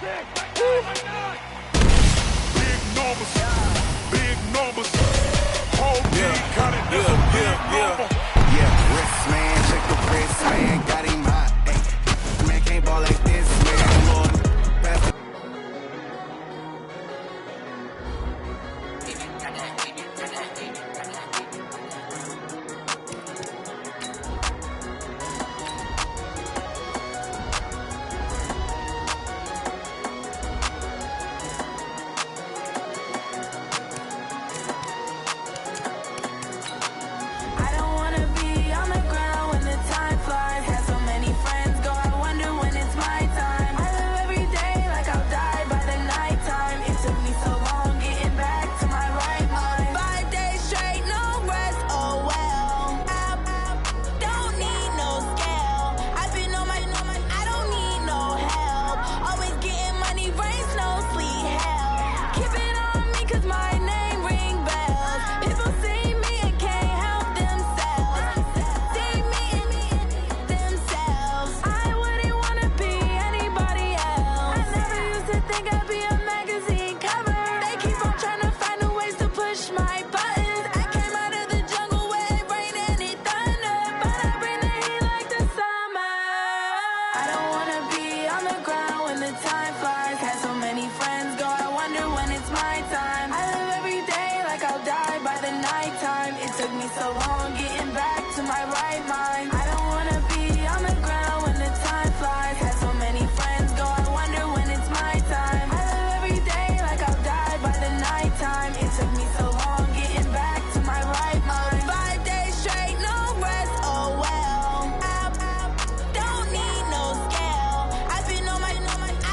Big numbers, big numbers. Whole team got it, that's a big number. Yeah, wrist man, check the wrist man, got him hot. Ay, man can't ball like this, man. Lord, pass I don't wanna be on the ground when the time flies. Had so many friends go, I wonder when it's my time. I live every day like I'll die by the nighttime. It took me so long getting back to my right mind. 5 days straight, no rest, oh well. Don't need no scale. I've been on my, I don't need no help. Always getting money, rain, snow, sleet, hell. Keep it on me 'cause my name ring bells. People see me and can't help themselves. See me and themselves. I wouldn't wanna be anybody else. I never used to think I'd be a magazine cover. They keep on trying to find new ways to push my buttons. I came out of the jungle where it rained and it thundered, but I bring the heat like the summer. I don't wanna be on the ground when the time flies. Had so many friends go, I wonder when it's my time. I live every day like I'll die by the nighttime. It took me so long getting back to my right mind. I don't wanna be on the ground when the time flies. Had so many friends go, I wonder when it's my time. I live every day like I'll die by the nighttime. It took me so long getting back to my right mind. 5 days straight, no rest, oh well. Don't need no scale. I've been on my,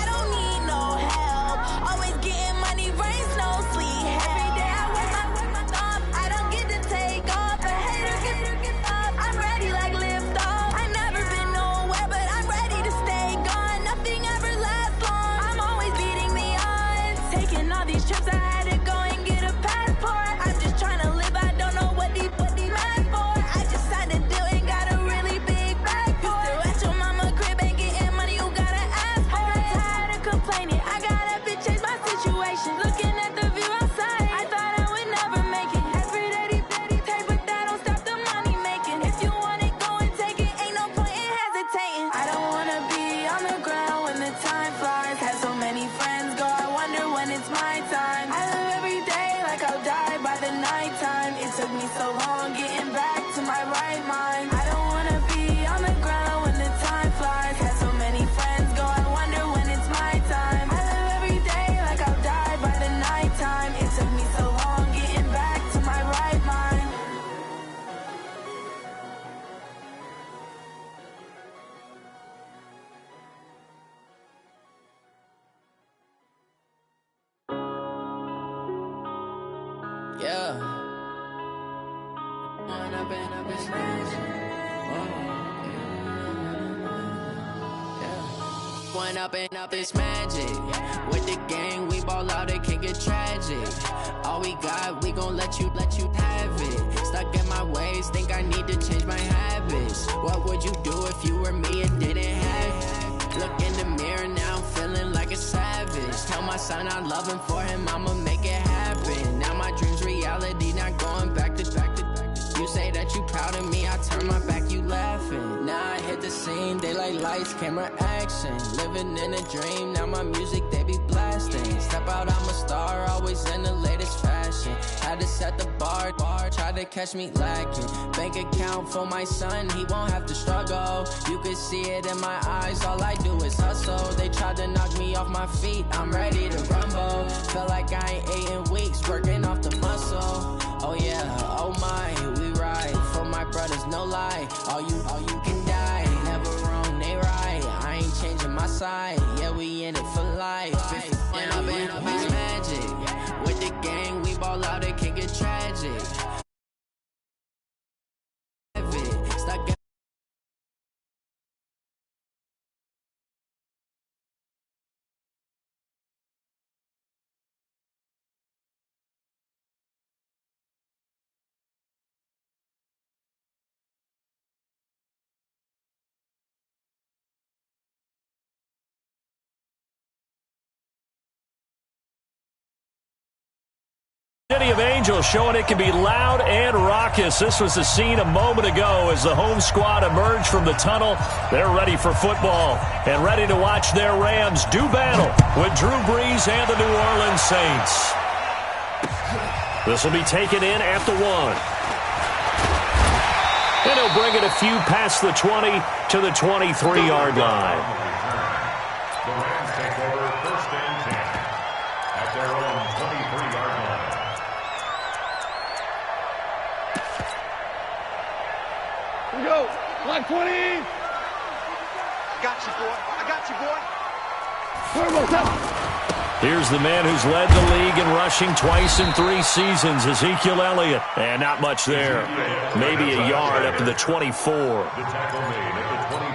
I don't need no help. Always getting money, rain, snow, sleet, hell. Every day I work my thumb. I don't get to take off. A hater get up. I'm ready like lift off. I never been nowhere, but I'm ready to stay gone. Nothing ever lasts long. I'm always beating the odds. Taking all these trips, I had to go and get a passport. I'm just trying to live. I don't know what they mad for. I just signed a deal and got a really big bag for it. Still at your mama crib and getting money, you gotta ask for it. I'm tired of complaining. I gotta change my situation. Looking at the view outside, I thought I would never make it. Every day they pay, but that don't stop the money making. If you want it, go and take it. Ain't no point in hesitating. I don't wanna be on the ground when the time flies. Had so many friends go, I wonder when it's my time. I live every day like I'll die by the nighttime. It took me so long getting back to my right mind. I don't wanna be on the ground when the time flies. Had so many friends go, I wonder when it's my time. I live every day like I'll die by the nighttime. It took me so long getting back to my right mind. Yeah. When I've been up this magic. When up this magic. With the gang, we ball out, it can get tragic. All we got, we gon' let you have it. Stuck in my ways, think I need to change my habits. What would you do if you were me and didn't have it? Look in the mirror, now I'm feeling like a savage. Tell my son I love him, for him I'ma make it happen. Now my dream's reality, not going back to. You say that you proud of me, I turn my back, you laughing. Now I hit the scene, daylight lights, camera action. Living in a dream, now my music, they be blasting. Step out, I'm a star, always in the latest fashion. Had to set the bar, try to catch me lacking. Bank account for my son, he won't have to struggle. You could see it in my eyes, all I do is hustle. They tried to knock me off my feet, I'm ready to rumble. Feel like I ain't ate in weeks, working off the muscle. Oh yeah, oh my, we ride for my brothers, no lie. All you can die, never wrong, they right. I ain't changing my side, yeah, we in it for life. When I've been up, it's magic. With the gang, we ball out, it can get tragic. City of Angels showing it can be loud and raucous. This was the scene a moment ago as the home squad emerged from the tunnel. They're ready for football and ready to watch their Rams do battle with Drew Brees and the New Orleans Saints. This will be taken in at the 1. And he'll bring it a few past the 20 to the 23-yard line. The Rams take over 1st and 10 at their own 23-yard line. Here we go. Line 20. Got you, boy. I got you, boy. Here's the man who's led the league in rushing twice in 3 seasons, Ezekiel Elliott. And not much there. Maybe a yard up to the 24.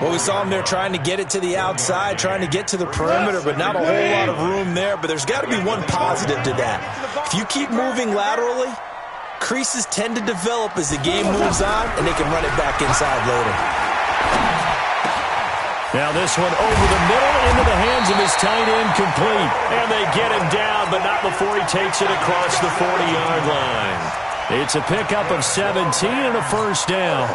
Well, we saw him there trying to get it to the outside, trying to get to the perimeter, but not a whole lot of room there. But there's got to be one positive to that. If you keep moving laterally, creases tend to develop as the game moves on, and they can run it back inside later. Now this one over the middle into the hands of his tight end, complete. And they get him down, but not before he takes it across the 40-yard line. It's a pickup of 17 and a first down.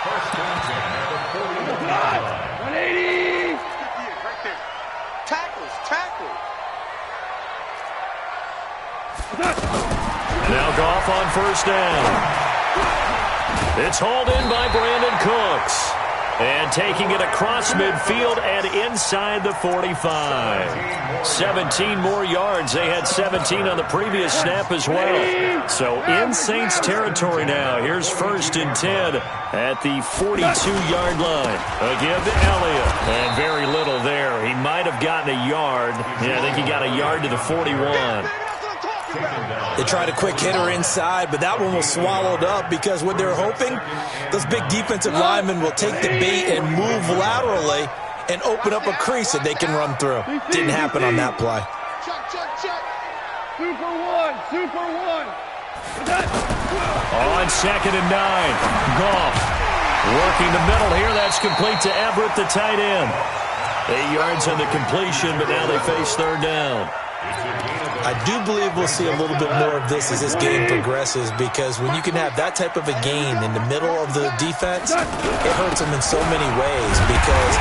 First and 10 at the 40-yard line. 180. Right there. Tackles, tackle. Now Goff on first down. It's hauled in by Brandon Cooks. And taking it across midfield and inside the 45. 17 more yards. They had 17 on the previous snap as well. So in Saints territory now. Here's 1st and 10 at the 42-yard line. A give to Elliott. And very little there. He might have gotten a yard. Yeah, I think he got a yard to the 41. They tried a quick hitter inside, but that one was swallowed up because what they're hoping, those big defensive linemen will take the bait and move laterally and open up a crease that they can run through. Didn't happen on that play. Check. Super one. On 2nd and 9, Goff working the middle here. That's complete to Everett, the tight end. 8 yards on the completion, but now they face 3rd down. I do believe we'll see a little bit more of this as this game progresses, because when you can have that type of a gain in the middle of the defense, it hurts them in so many ways, because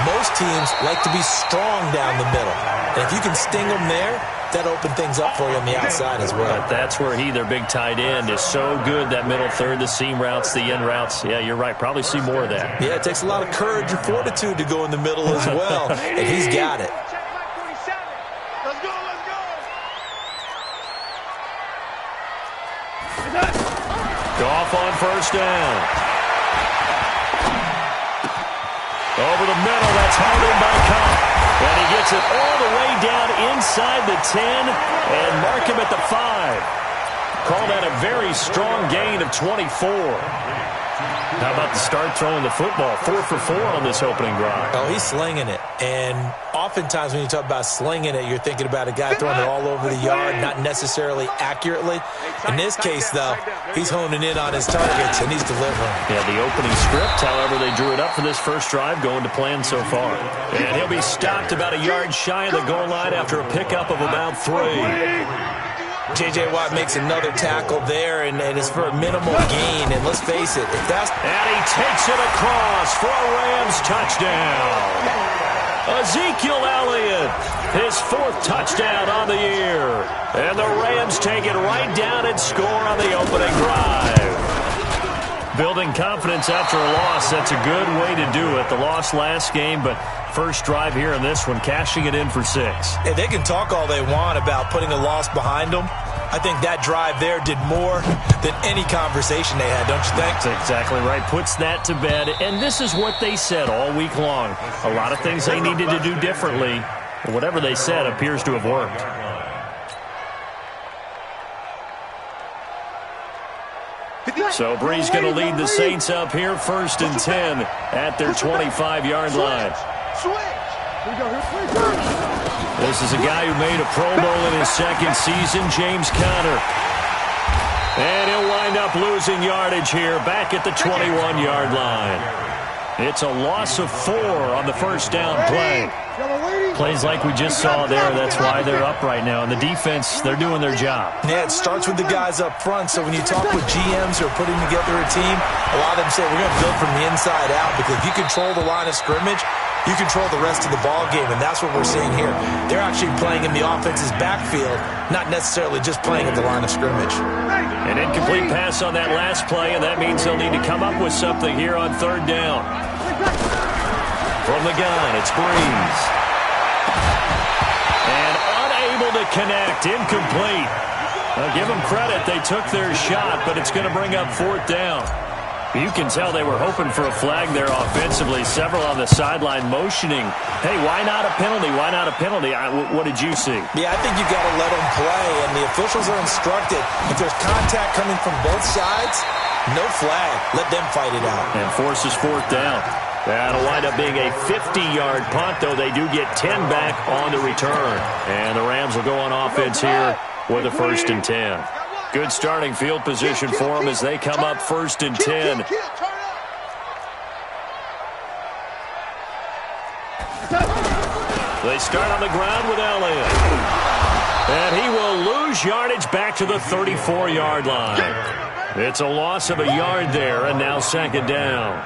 most teams like to be strong down the middle. And if you can sting them there, that opens things up for you on the outside as well. But that's where their big tight end, is so good, that middle third, the seam routes, the in routes. Yeah, you're right. Probably see more of that. Yeah, it takes a lot of courage and fortitude to go in the middle as well, and he's got it. Goff on first down. Over the middle, that's hauled in by Cobb. And he gets it all the way down inside the 10 and mark him at the 5. Call that a very strong gain of 24. How about the start throwing the football? 4 for 4 on this opening drive. Oh, he's slinging it. And oftentimes when you talk about slinging it, you're thinking about a guy throwing it all over the yard, not necessarily accurately. In this case, though, he's honing in on his targets, and he's delivering. Yeah, the opening script, however, they drew it up for this first drive, going to plan so far. And he'll be stopped about a yard shy of the goal line after a pickup of about 3. J.J. Watt makes another tackle there, and it's for a minimal gain. And let's face it, if that's... And he takes it across for a Rams touchdown. Ezekiel Elliott, his 4th touchdown on the year. And the Rams take it right down and score on the opening drive. Building confidence after a loss, that's a good way to do it. The loss last game, but first drive here in this one, cashing it in for 6. Hey, they can talk all they want about putting a loss behind them. I think that drive there did more than any conversation they had, don't you think? That's exactly right. Puts that to bed. And this is what they said all week long. A lot of things they needed to do differently. Whatever they said appears to have worked. So Brees going to lead the Saints up here, 1st and 10 at their 25-yard line. This is a guy who made a Pro Bowl in his 2nd season, James Conner. And he'll wind up losing yardage here, back at the 21-yard line. It's a loss of 4 on the first down play. Plays like we just saw there. That's why they're up right now. And the defense, they're doing their job. Yeah, it starts with the guys up front. So when you talk with GMs who are putting together a team, a lot of them say we're going to build from the inside out, because if you control the line of scrimmage, you control the rest of the ball game, and that's what we're seeing here. They're actually playing in the offense's backfield, not necessarily just playing at the line of scrimmage. An incomplete pass on that last play, and that means they'll need to come up with something here on third down. From the gun, it's Breeze. And unable to connect, incomplete. I'll give them credit. They took their shot, but it's going to bring up fourth down. You can tell they were hoping for a flag there offensively. Several on the sideline motioning. Hey, why not a penalty? Why not a penalty? What did you see? Yeah, I think you got to let them play, and the officials are instructed. If there's contact coming from both sides, no flag. Let them fight it out. And forces fourth down. That'll wind up being a 50-yard punt, though they do get 10 back on the return. And the Rams will go on offense here with a 1st and 10. Good starting field position for them as they come up 1st and 10. They start on the ground with Elliott. And he will lose yardage back to the 34-yard line. It's a loss of a yard there, and now 2nd down.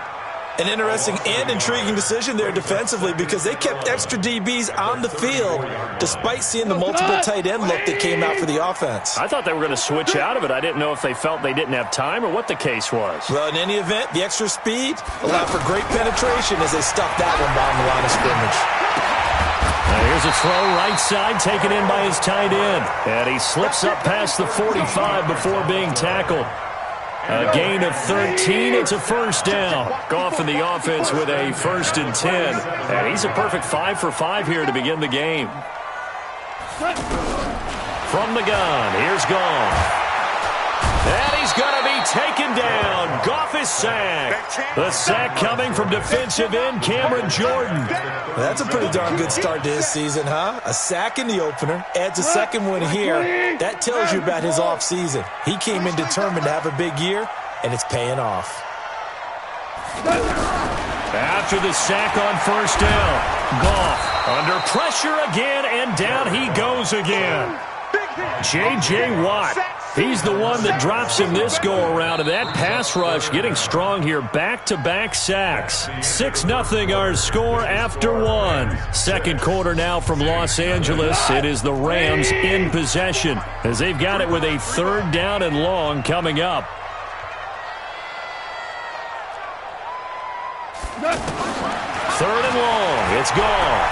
An interesting and intriguing decision there defensively, because they kept extra DBs on the field despite seeing the multiple tight end look that came out for the offense. I thought they were going to switch out of it. I didn't know if they felt they didn't have time or what the case was. Well, in any event, the extra speed allowed for great penetration as they stuffed that one behind the line of scrimmage. Now here's a throw right side taken in by his tight end. And he slips up past the 45 before being tackled. A gain of 13. It's a 1st down. Goff in the offense with a 1st and 10. And he's a perfect 5 for 5 here to begin the game. From the gun, here's Goff. And he's going to be taken down. Goff is sacked. The sack coming from defensive end Cameron Jordan. That's a pretty darn good start to his season, huh? A sack in the opener, adds a second one here. That tells you about his offseason. He came in determined to have a big year, and it's paying off. After the sack on 1st down, Goff under pressure again, and down he goes again. J.J. Watt. He's the one that drops him this go-around, and that pass rush getting strong here. Back-to-back sacks. 6-0 our score after 1. 2nd quarter now from Los Angeles. It is the Rams in possession as they've got it with a 3rd down and long coming up. 3rd and long. It's Goff.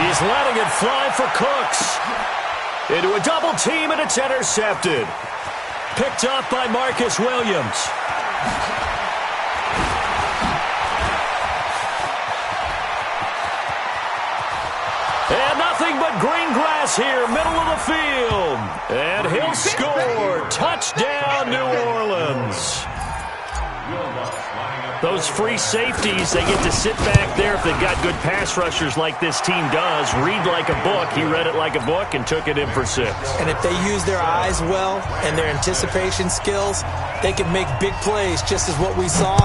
He's letting it fly for Cooks. Into a double team, and it's intercepted. Picked off by Marcus Williams. And nothing but green grass here, middle of the field. And he'll score. Touchdown, New Orleans. Those free safeties, they get to sit back there if they've got good pass rushers like this team does. Read like a book. He read it like a book and took it in for 6. And if they use their eyes well and their anticipation skills, they can make big plays, just as what we saw.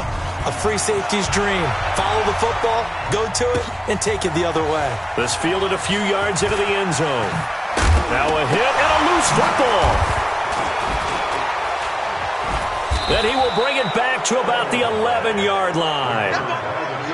A free safety's dream. Follow the football, go to it, and take it the other way. This fielded a few yards into the end zone. Now a hit and a loose football. Then he will bring it back to about the 11-yard line.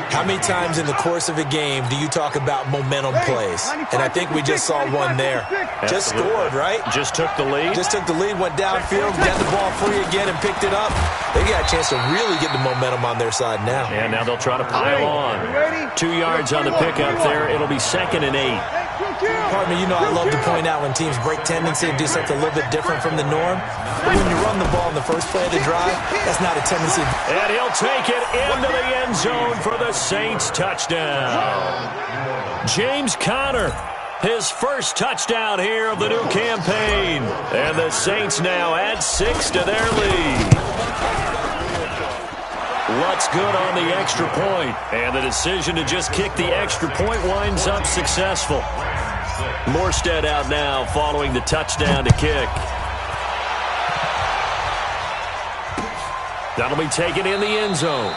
How many times in the course of a game do you talk about momentum plays? And I think we just saw one there. Just scored, right? Just took the lead. Just took the lead, went downfield, got the ball free again, and picked it up. They got a chance to really get the momentum on their side now. And now they'll try to pile on. 2 yards on the pickup there. It'll be 2nd and 8. Pardon me, you know I love to point out when teams break tendency and do something a little bit different from the norm. But when you run the ball in the first play of the drive, that's not a tendency. And he'll take it into the end zone for the Saints touchdown. James Conner, his first touchdown here of the new campaign. And the Saints now add 6 to their lead. What's good on the extra point? And the decision to just kick the extra point winds up successful. Morstead out now following the touchdown to kick. That'll be taken in the end zone.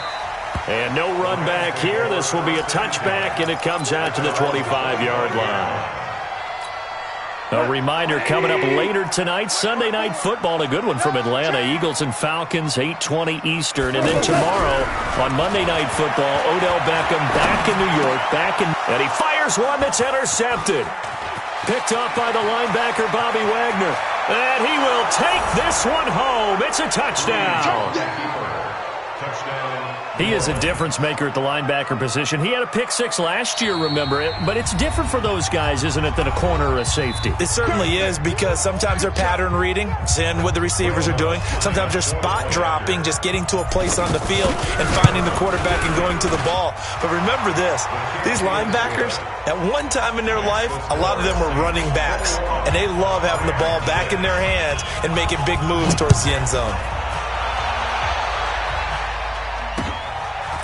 And no run back here. This will be a touchback, and it comes out to the 25-yard line. A reminder coming up later tonight, Sunday Night Football, a good one from Atlanta. Eagles and Falcons, 8:20 Eastern. And then tomorrow on Monday Night Football, Odell Beckham back in New York, and he fires one that's intercepted. Picked up by the linebacker, Bobby Wagner. And he will take this one home. It's a touchdown. He is a difference maker at the linebacker position. He had a pick six last year, remember it. But it's different for those guys, isn't it, than a corner or a safety? It certainly is, because sometimes they're pattern reading, seeing what the receivers are doing. Sometimes they're spot dropping, just getting to a place on the field and finding the quarterback and going to the ball. But remember this, these linebackers, at one time in their life, a lot of them were running backs. And they love having the ball back in their hands and making big moves towards the end zone.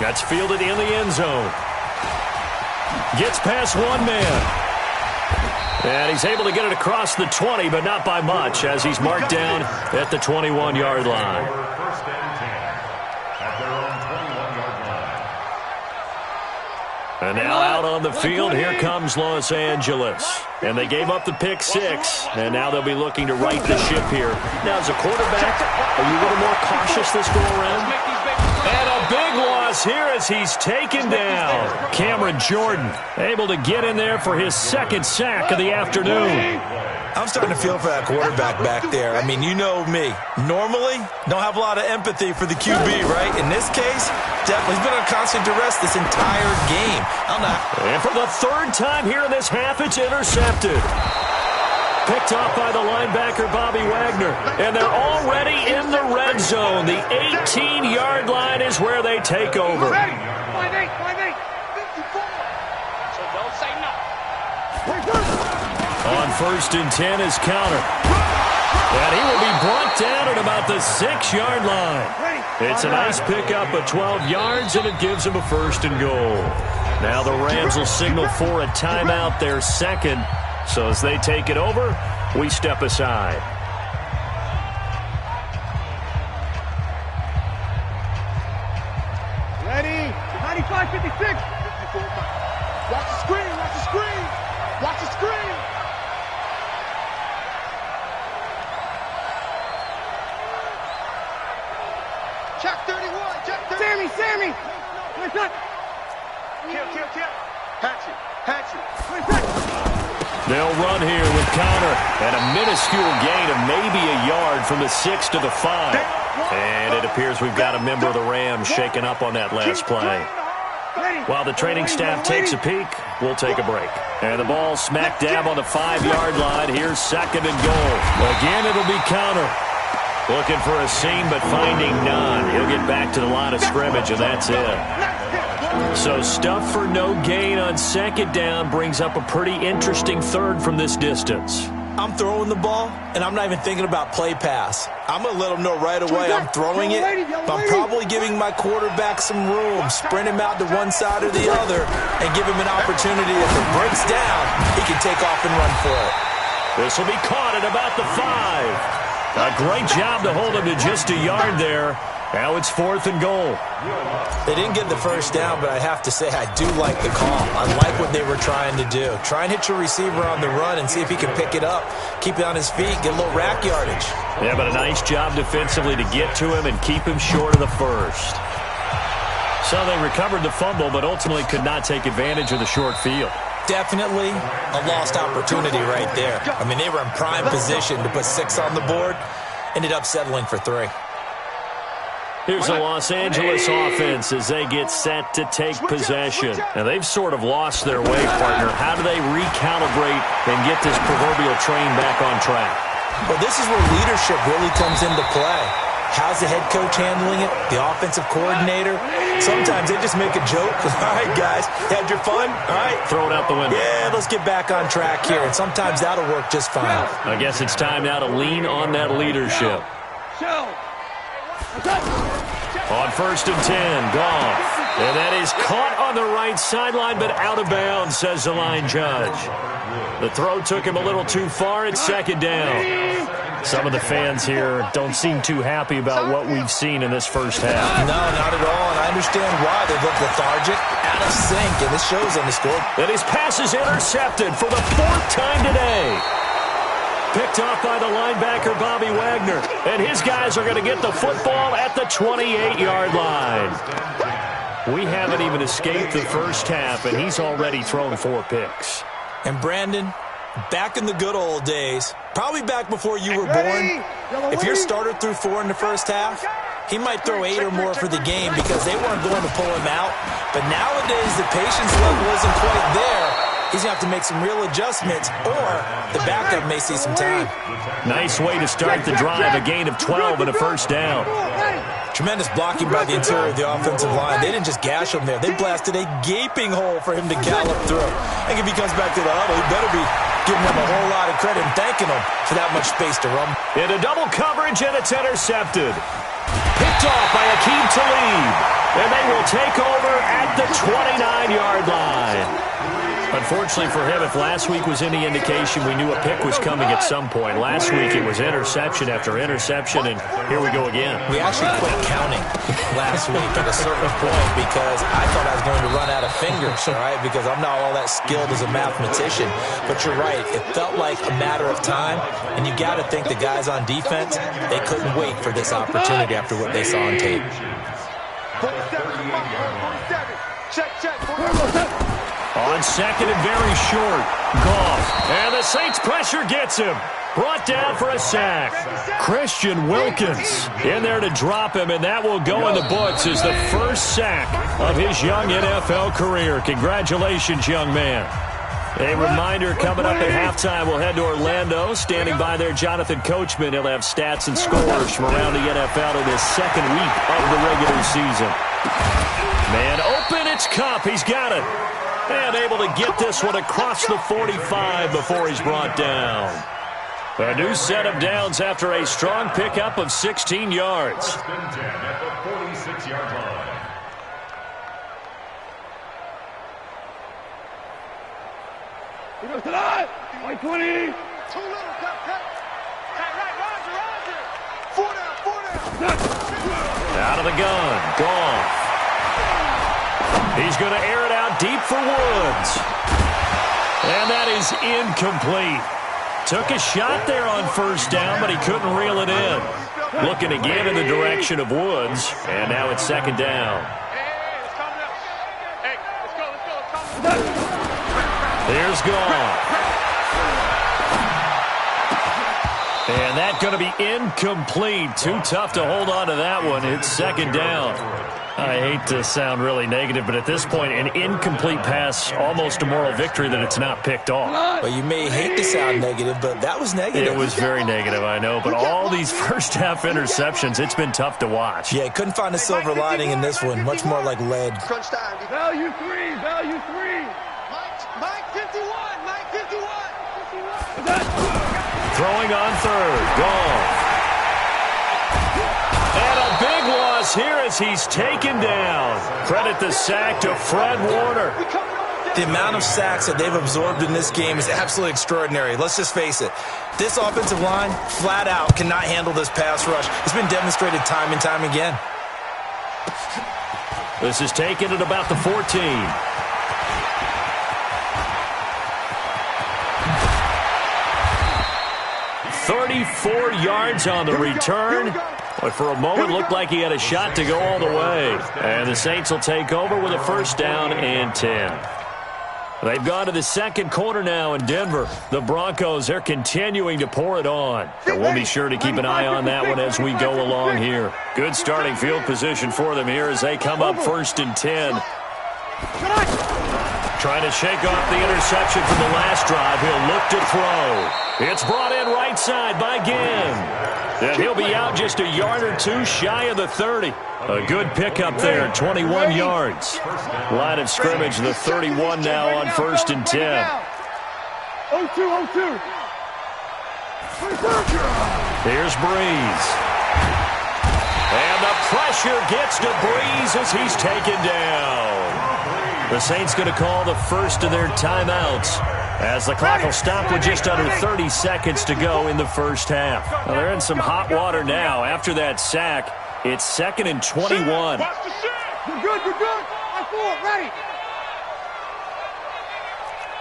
That's fielded in the end zone. Gets past one man. And he's able to get it across the 20, but not by much, as he's marked down at the 21-yard line. First and 10 at their own 21-yard line. And now out on the field, here comes Los Angeles. And they gave up the pick six, and now they'll be looking to right the ship here. Now, as a quarterback, are you a little more cautious this go-around? And a big loss here as he's taken down. Cameron Jordan able to get in there for his second sack of the afternoon. I'm starting to feel for that quarterback back there. I mean, you know me. Normally, don't have a lot of empathy for the QB, right? In this case, definitely he's been on constant duress this entire game. And for the third time here in this half, it's intercepted. Picked off by the linebacker, Bobby Wagner. And they're already in the red zone. The 18-yard line is where they take over. 5-8, 54. So don't say no. On first and 10 is counter. And he will be brought down at about the 6-yard line. It's a nice pickup of 12 yards, and it gives him a first and goal. Now the Rams will signal for a timeout, their second. So as they take it over, we step aside. Ready? 95-56. Watch the screen, watch the screen. Watch the screen. Check 31, check 31. Sammy. What's up? Kill. Hatchet. They'll run here with counter and a minuscule gain of maybe a yard from the 6 to the 5. And it appears we've got a member of the Rams shaken up on that last play. While the training staff takes a peek, we'll take a break. And the ball smack dab on the 5-yard line. Here's second and goal. Again, it'll be counter. Looking for a seam, but finding none. He'll get back to the line of scrimmage, and that's it. So stuff for no gain on second down brings up a pretty interesting third from this distance. I'm throwing the ball, and I'm not even thinking about play pass. I'm going to let them know right away I'm throwing it, but I'm probably giving my quarterback some room, sprint him out to one side or the other, and give him an opportunity. If it breaks down, he can take off and run for it. This will be caught at about the 5. A great job to hold him to just a yard there. Now it's fourth and goal. They didn't get the first down, but I have to say I do like the call. I like what they were trying to do. Try and hit your receiver on the run and see if he can pick it up, keep it on his feet, get a little rack yardage. Yeah, but a nice job defensively to get to him and keep him short of the first. So they recovered the fumble, but ultimately could not take advantage of the short field. Definitely a lost opportunity right there. I mean, they were in prime position to put 6 on the board, ended up settling for 3. Here's the Los Angeles offense as they get set to take possession. Now, they've sort of lost their way, partner. How do they recalibrate and get this proverbial train back on track? Well, this is where leadership really comes into play. How's the head coach handling it? The offensive coordinator? Sometimes they just make a joke. All right, guys, had your fun? All right. Throw it out the window. Yeah, let's get back on track here. And sometimes that'll work just fine. I guess it's time now to lean on that leadership. On first and 10, Goff. And that is caught on the right sideline, but out of bounds, says the line judge. The throw took him a little too far. It's second down. Some of the fans here don't seem too happy about what we've seen in this first half. No, not at all, and I understand why. They look lethargic, out of sync, and this shows on the score. And his pass is intercepted for the 4th time today. Picked off by the linebacker, Bobby Wagner. And his guys are going to get the football at the 28-yard line. We haven't even escaped the first half, and he's already thrown 4 picks. And Brandon, back in the good old days, probably back before you were born, if your starter threw 4 in the first half, he might throw 8 or more for the game because they weren't going to pull him out. But nowadays, the patience level isn't quite there. He's going to have to make some real adjustments, or the backup may see some time. Nice way to start the drive, a gain of 12 and a first down. Tremendous blocking by the interior of the offensive line. They didn't just gash him there. They blasted a gaping hole for him to gallop through. I think if he comes back to the huddle, he better be giving them a whole lot of credit and thanking them for that much space to run. Into double coverage, and it's intercepted. Picked off by Akeem Talib. And they will take over at the 29-yard line. Unfortunately for him, if last week was any indication, we knew a pick was coming at some point. Last week, it was interception after interception, and here we go again. We actually quit counting last week at a certain point because I thought I was going to run out of fingers, all right, because I'm not all that skilled as a mathematician. But you're right. It felt like a matter of time, and you got to think the guys on defense, they couldn't wait for this opportunity after what they saw on tape. 47. Check. On second and very short, Goff. And the Saints pressure gets him. Brought down for a sack. Christian Wilkins in there to drop him, and that will go in the books as the first sack of his young NFL career. Congratulations, young man. A reminder, coming up at halftime, we'll head to Orlando. Standing by there, Jonathan Coachman. He'll have stats and scores from around the NFL in his second week of the regular season. Man open, it's Kupp. He's got it. And able to get this one across the 45 before he's brought down. A new set of downs after a strong pickup of 16 yards. First and 10 at the 46-yard line. He goes to the eye. 120. Too little, cut. Right, Roger. 4 down. Out of the gun, Goff. He's going to air it out deep for Woods. And that is incomplete. Took a shot there on first down, but he couldn't reel it in. Looking again in the direction of Woods, and now it's second down. Here's Goff. And that's going to be incomplete. Too tough to hold on to that one. It's second down. I hate to sound really negative, but at this point, an incomplete pass, almost a moral victory that it's not picked off. Well, you may hate to sound negative, but that was negative. It was very negative, I know. But all these first-half interceptions, it's been tough to watch. Yeah, couldn't find a silver lining in this one. Much more like lead. Crunch time. Value three. Mike 51. Throwing on third. Goff. And a big loss here as he's taken down. Credit the sack to Fred Warner. The amount of sacks that they've absorbed in this game is absolutely extraordinary. Let's just face it. This offensive line, flat out, cannot handle this pass rush. It's been demonstrated time and time again. This is taken at about the 14. 34 yards on the return. But for a moment, looked like he had a shot to go all the way. And the Saints will take over with a first down and 10. They've gone to the second quarter now in Denver. The Broncos, they're continuing to pour it on. And we'll be sure to keep an eye on that one as we go along here. Good starting field position for them here as they come up first and 10. Trying to shake off the interception from the last drive. He'll look to throw. It's brought in right side by Ginn. And he'll be out just a yard or two shy of the 30. A good pickup there, 21 yards. Line of scrimmage, the 31 now on first and 10. 0-2. Here's Breeze. And the pressure gets to Breeze as he's taken down. The Saints going to call the first of their timeouts as the clock will stop with just under 30 seconds to go in the first half. Well, they're in some hot water now. After that sack, it's 2nd and 21. You're good, you're good. I four, ready.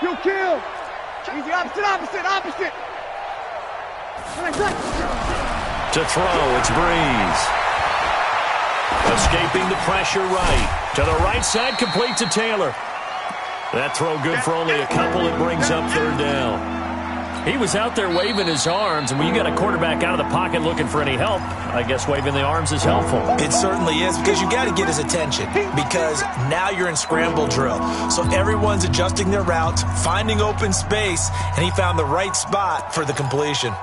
You kill. Easy, opposite. To throw, it's Breeze. Escaping the pressure right. To the right side, complete to Taylor. That throw good for only a couple. It brings up 3rd down. He was out there waving his arms, and when you got a quarterback out of the pocket looking for any help, I guess waving the arms is helpful. It certainly is, because you got to get his attention, because now you're in scramble drill. So everyone's adjusting their routes, finding open space, and he found the right spot for the completion.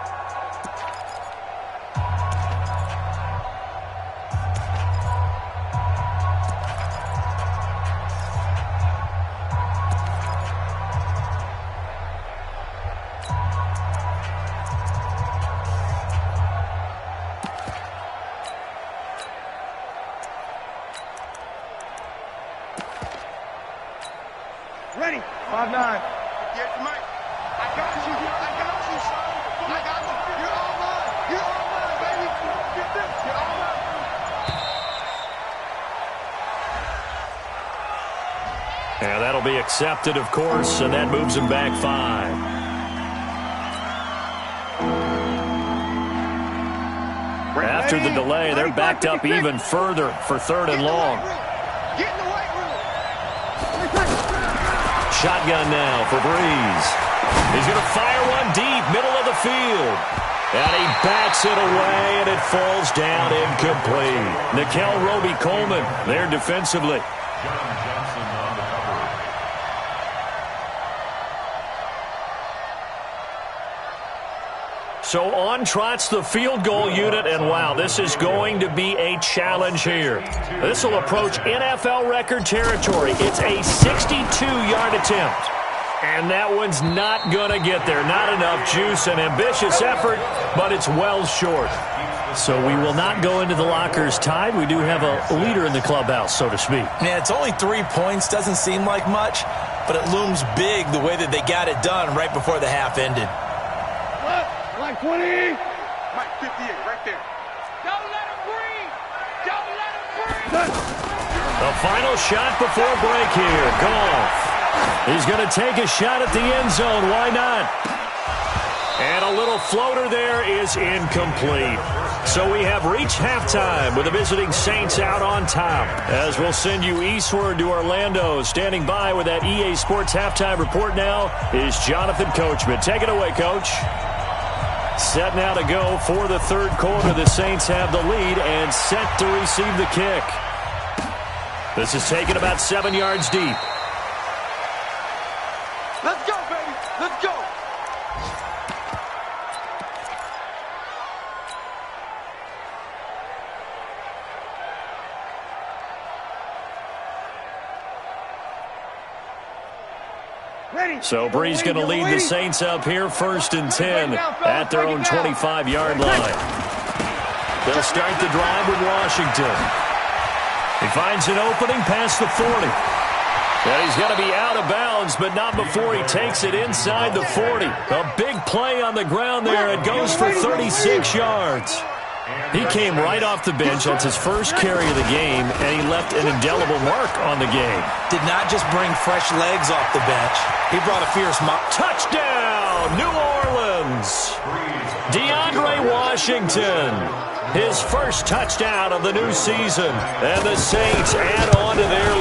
Ready. 5'9". Get the mic. I got you. You're all mine, baby. Get this. You're all mine. Yeah, that'll be accepted, of course, and that moves him back 5. After the delay, they're backed up even further for 3rd and long. Get in the weight room. Shotgun now for Breeze. He's going to fire one deep, middle of the field. And he bats it away, and it falls down incomplete. Nickel Roby-Coleman there defensively. So on trots the field goal unit, and wow, this is going to be a challenge here. This will approach NFL record territory. It's a 62-yard attempt. And that one's not going to get there. Not enough juice, an ambitious effort, but it's well short. So we will not go into the lockers tied. We do have a leader in the clubhouse, so to speak. Yeah, it's only 3 points. Doesn't seem like much, but it looms big the way that they got it done right before the half ended. Like 20. Mike, 58, right there. Don't let him breathe. Don't let him breathe. The final shot before break here. Goff. He's going to take a shot at the end zone. Why not? And a little floater there is incomplete. So we have reached halftime with the visiting Saints out on top. As we'll send you eastward to Orlando. Standing by with that EA Sports halftime report now is Jonathan Coachman. Take it away, Coach. Set now to go for the 3rd quarter. The Saints have the lead and set to receive the kick. This is taken about 7 yards deep. Let's go, baby. Let's go. So Breeze going to lead the Saints up here 1st and 10 at their own 25-yard line. They'll start the drive with Washington. He finds an opening past the 40. And he's going to be out of bounds, but not before he takes it inside the 40. A big play on the ground there. It goes for 36 yards. He came right off the bench. That's his first carry of the game, and he left an indelible mark on the game. Did not just bring fresh legs off the bench. He brought a fierce touchdown, New Orleans. DeAndre Washington, his first touchdown of the new season, and the Saints add on to their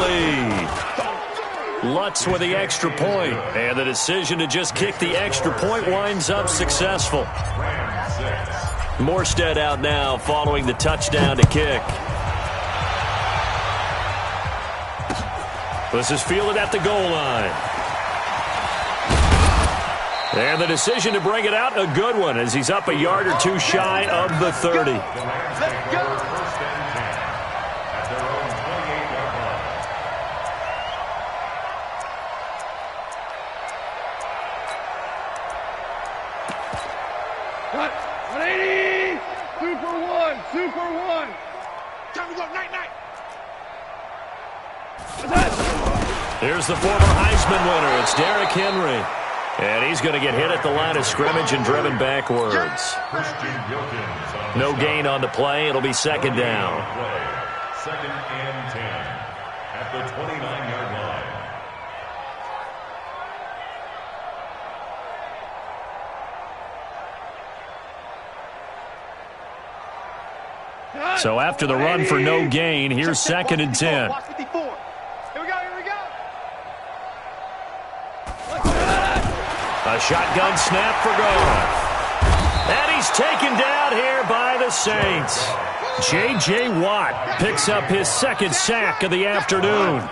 lead. Lutz with the extra point, and the decision to just kick the extra point winds up successful. Morstead out now following the touchdown to kick. This is fielded at the goal line. And the decision to bring it out, a good one, as he's up a yard or two shy of the 30. Let's go. Cut. 180. Super one. Time to go, night. Here's the former Heisman winner. It's Derrick Henry. And he's going to get hit at the line of scrimmage and driven backwards. No gain on the play. It'll be second down. Second and 10 at the 29-yard line. So after the run for no gain, here's second and 10. Watch 54. Here we go, here we go. A shotgun snap for Goff. And he's taken down here by the Saints. J.J. Watt picks up his second sack of the afternoon.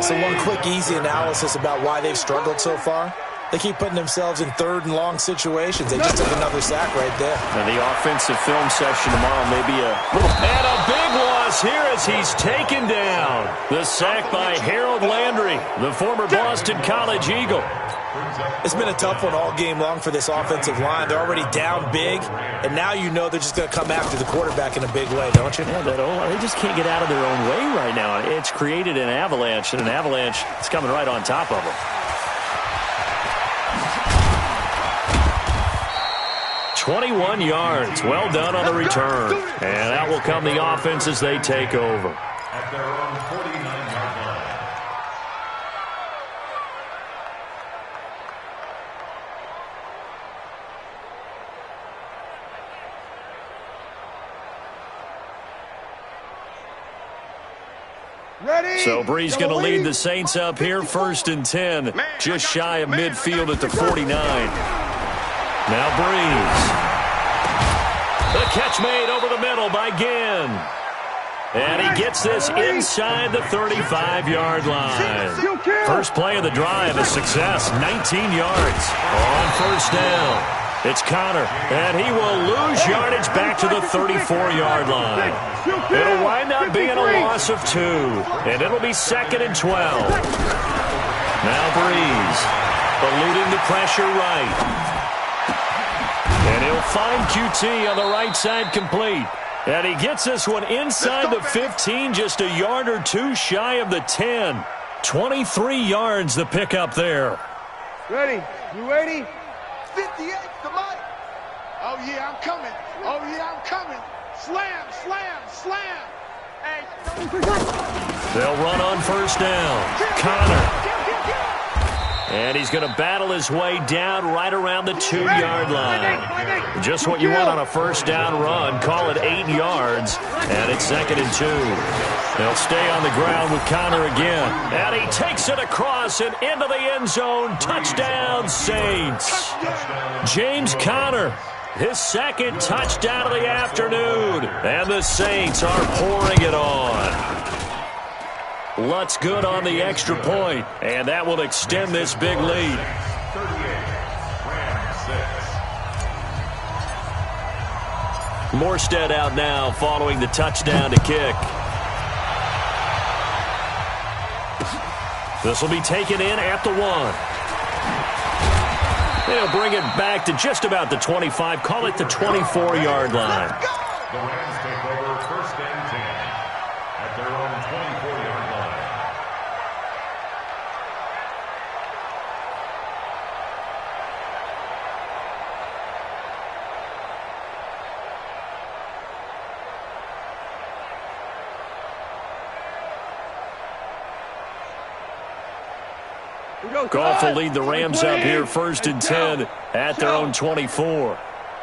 So one quick, easy analysis about why they've struggled so far. They keep putting themselves in third and long situations. They just took another sack right there. And the offensive film session tomorrow may be a little... And a big loss here as he's taken down. The sack by Harold Landry, the former Boston College Eagle. It's been a tough one all game long for this offensive line. They're already down big, and now you know they're just going to come after the quarterback in a big way, don't you? Yeah, they just can't get out of their own way right now. It's created an avalanche, and an avalanche is coming right on top of them. 21 yards. Well done on the return. And out will come the offense as they take over. At their own 49-yard line. So Brees going to lead the Saints up here, first and 10, just shy of midfield at the 49. Now Brees. The catch made over the middle by Ginn. And he gets this inside the 35-yard line. First play of the drive, a success, 19 yards on first down. It's Connor, and he will lose yardage back to the 34-yard line. It'll wind up being a loss of 2, and it'll be second and 12. Now Brees, eluding the pressure right. And he'll find QT on the right side complete. And he gets this one inside the 15, just a yard or two shy of the 10. 23 yards the pickup there. Ready? You ready? 58, come on. Oh, yeah, I'm coming. Oh, yeah, I'm coming. Slam, slam, slam. Hey. They'll run on first down. Connor. And he's going to battle his way down right around the 2-yard line. Just what you want on a first down run. Call it 8 yards. And it's second and 2. They'll stay on the ground with Connor again. And he takes it across and into the end zone. Touchdown, Saints. James Conner, his second touchdown of the afternoon. And the Saints are pouring it on. Lutz good on the extra point, and that will extend this big lead. 38, Morstead out now following the touchdown to kick. This will be taken in at the 1. They'll bring it back to just about the 25, call it the 24-yard line. the Rams take over first and 10 at their own 24-yard line. Goff will lead the Rams up here first and 10 at their own 24.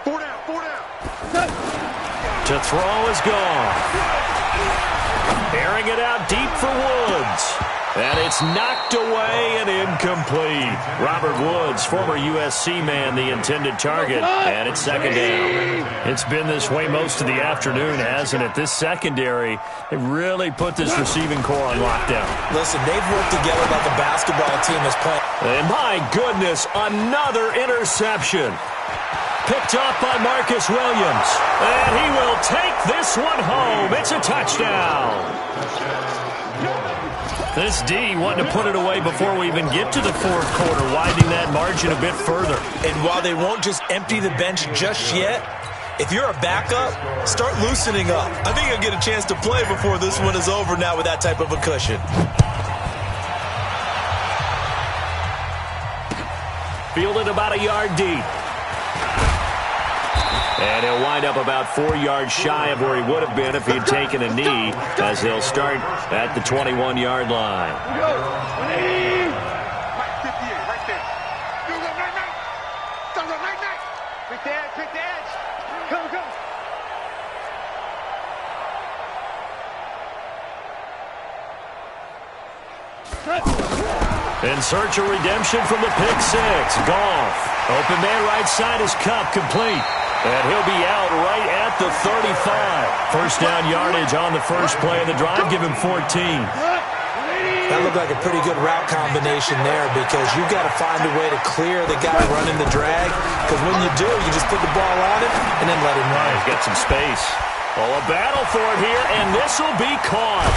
4 down, 4 down. To throw is gone. Airing it out deep for Woods. And it's knocked away and incomplete. Robert Woods, former USC man, the intended target. And it's second down. It's been this way most of the afternoon, hasn't it? This secondary, they really put this receiving core on lockdown. Listen, they've worked together like a basketball team has played. And my goodness, another interception. Picked up by Marcus Williams. And he will take this one home. It's a touchdown. This D wanting to put it away before we even get to the fourth quarter, widening that margin a bit further. And while they won't just empty the bench just yet, if you're a backup, start loosening up. I think you'll get a chance to play before this one is over now with that type of a cushion. fielded about a yard deep. And he'll wind up about 4 yards shy of where he would have been if he had taken a knee, as they'll start at the 21-yard line. In search of redemption from the pick six. Goff. Open man right side is Kupp, complete. And he'll be out right at the 35. First down yardage on the first play of the drive. Give him 14. That looked like a pretty good route combination there, because you've got to find a way to clear the guy running the drag. Because when you do, you just put the ball on him and then let him run. He's got some space. Oh, a battle for it here, and this will be caught.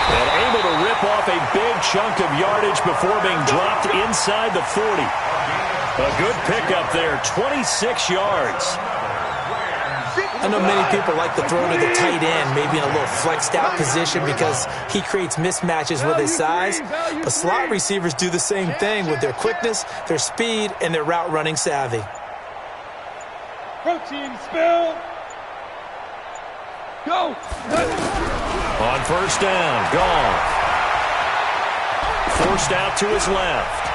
And able to rip off a big chunk of yardage before being dropped inside the 40. A good pickup there, 26 yards. I know many people like to throw to the tight end, maybe in a little flexed out position because he creates mismatches with his size. But slot receivers do the same thing with their quickness, their speed, and their route running savvy. Protein spill. Go. On first down, Goff. Forced out to his left.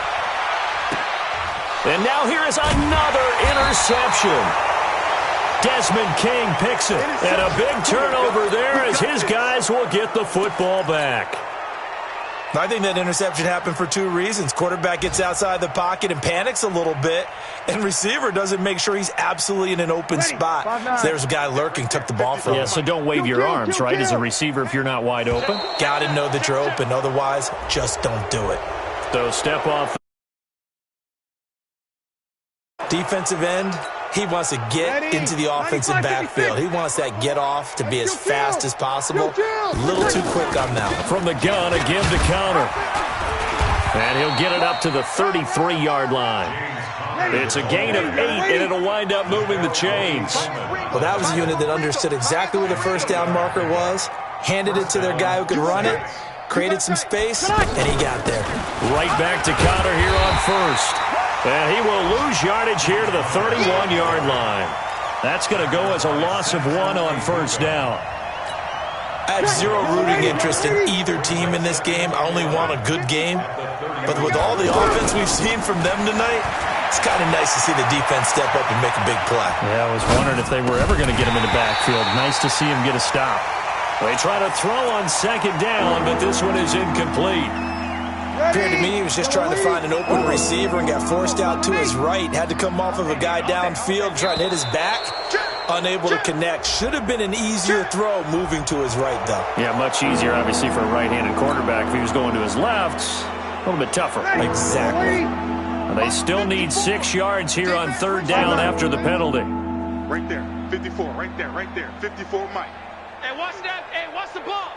And now here is another interception. Desmond King picks it. And a big turnover there as his guys will get the football back. I think that interception happened for two reasons. Quarterback gets outside the pocket and panics a little bit, and receiver doesn't make sure he's absolutely in an open spot. So there's a guy lurking, took the ball from him. Yeah, so don't wave your arms, right, as a receiver if you're not wide open. Got to know that you're open. Otherwise, just don't do it. So step off. Defensive end, he wants to get into the offensive backfield. He wants that get off to be as fast as possible. A little too quick on that one. From the gun, a give to counter. And he'll get it up to the 33-yard line. It's a gain of 8, and it'll wind up moving the chains. Well, that was a unit that understood exactly where the first down marker was, handed it to their guy who could run it, created some space, and he got there. Right back to counter here on first. And he will lose yardage here to the 31-yard line. That's going to go as a loss of 1 on first down. I have zero rooting interest in either team in this game. I only want a good game. But with all the offense we've seen from them tonight, it's kind of nice to see the defense step up and make a big play. Yeah, I was wondering if they were ever going to get him in the backfield. Nice to see him get a stop. They try to throw on second down, but this one is incomplete. Appeared to me he was just trying to find an open receiver and got forced out to his right. Had to come off of a guy downfield, trying to hit his back. Unable to connect. Should have been an easier throw moving to his right, though. Yeah, much easier, obviously, for a right-handed quarterback. If he was going to his left, a little bit tougher. Exactly. They still need 6 yards here on third down after the penalty. Right there, 54, right there, 54, Mike. Hey, watch that. Hey, watch the ball.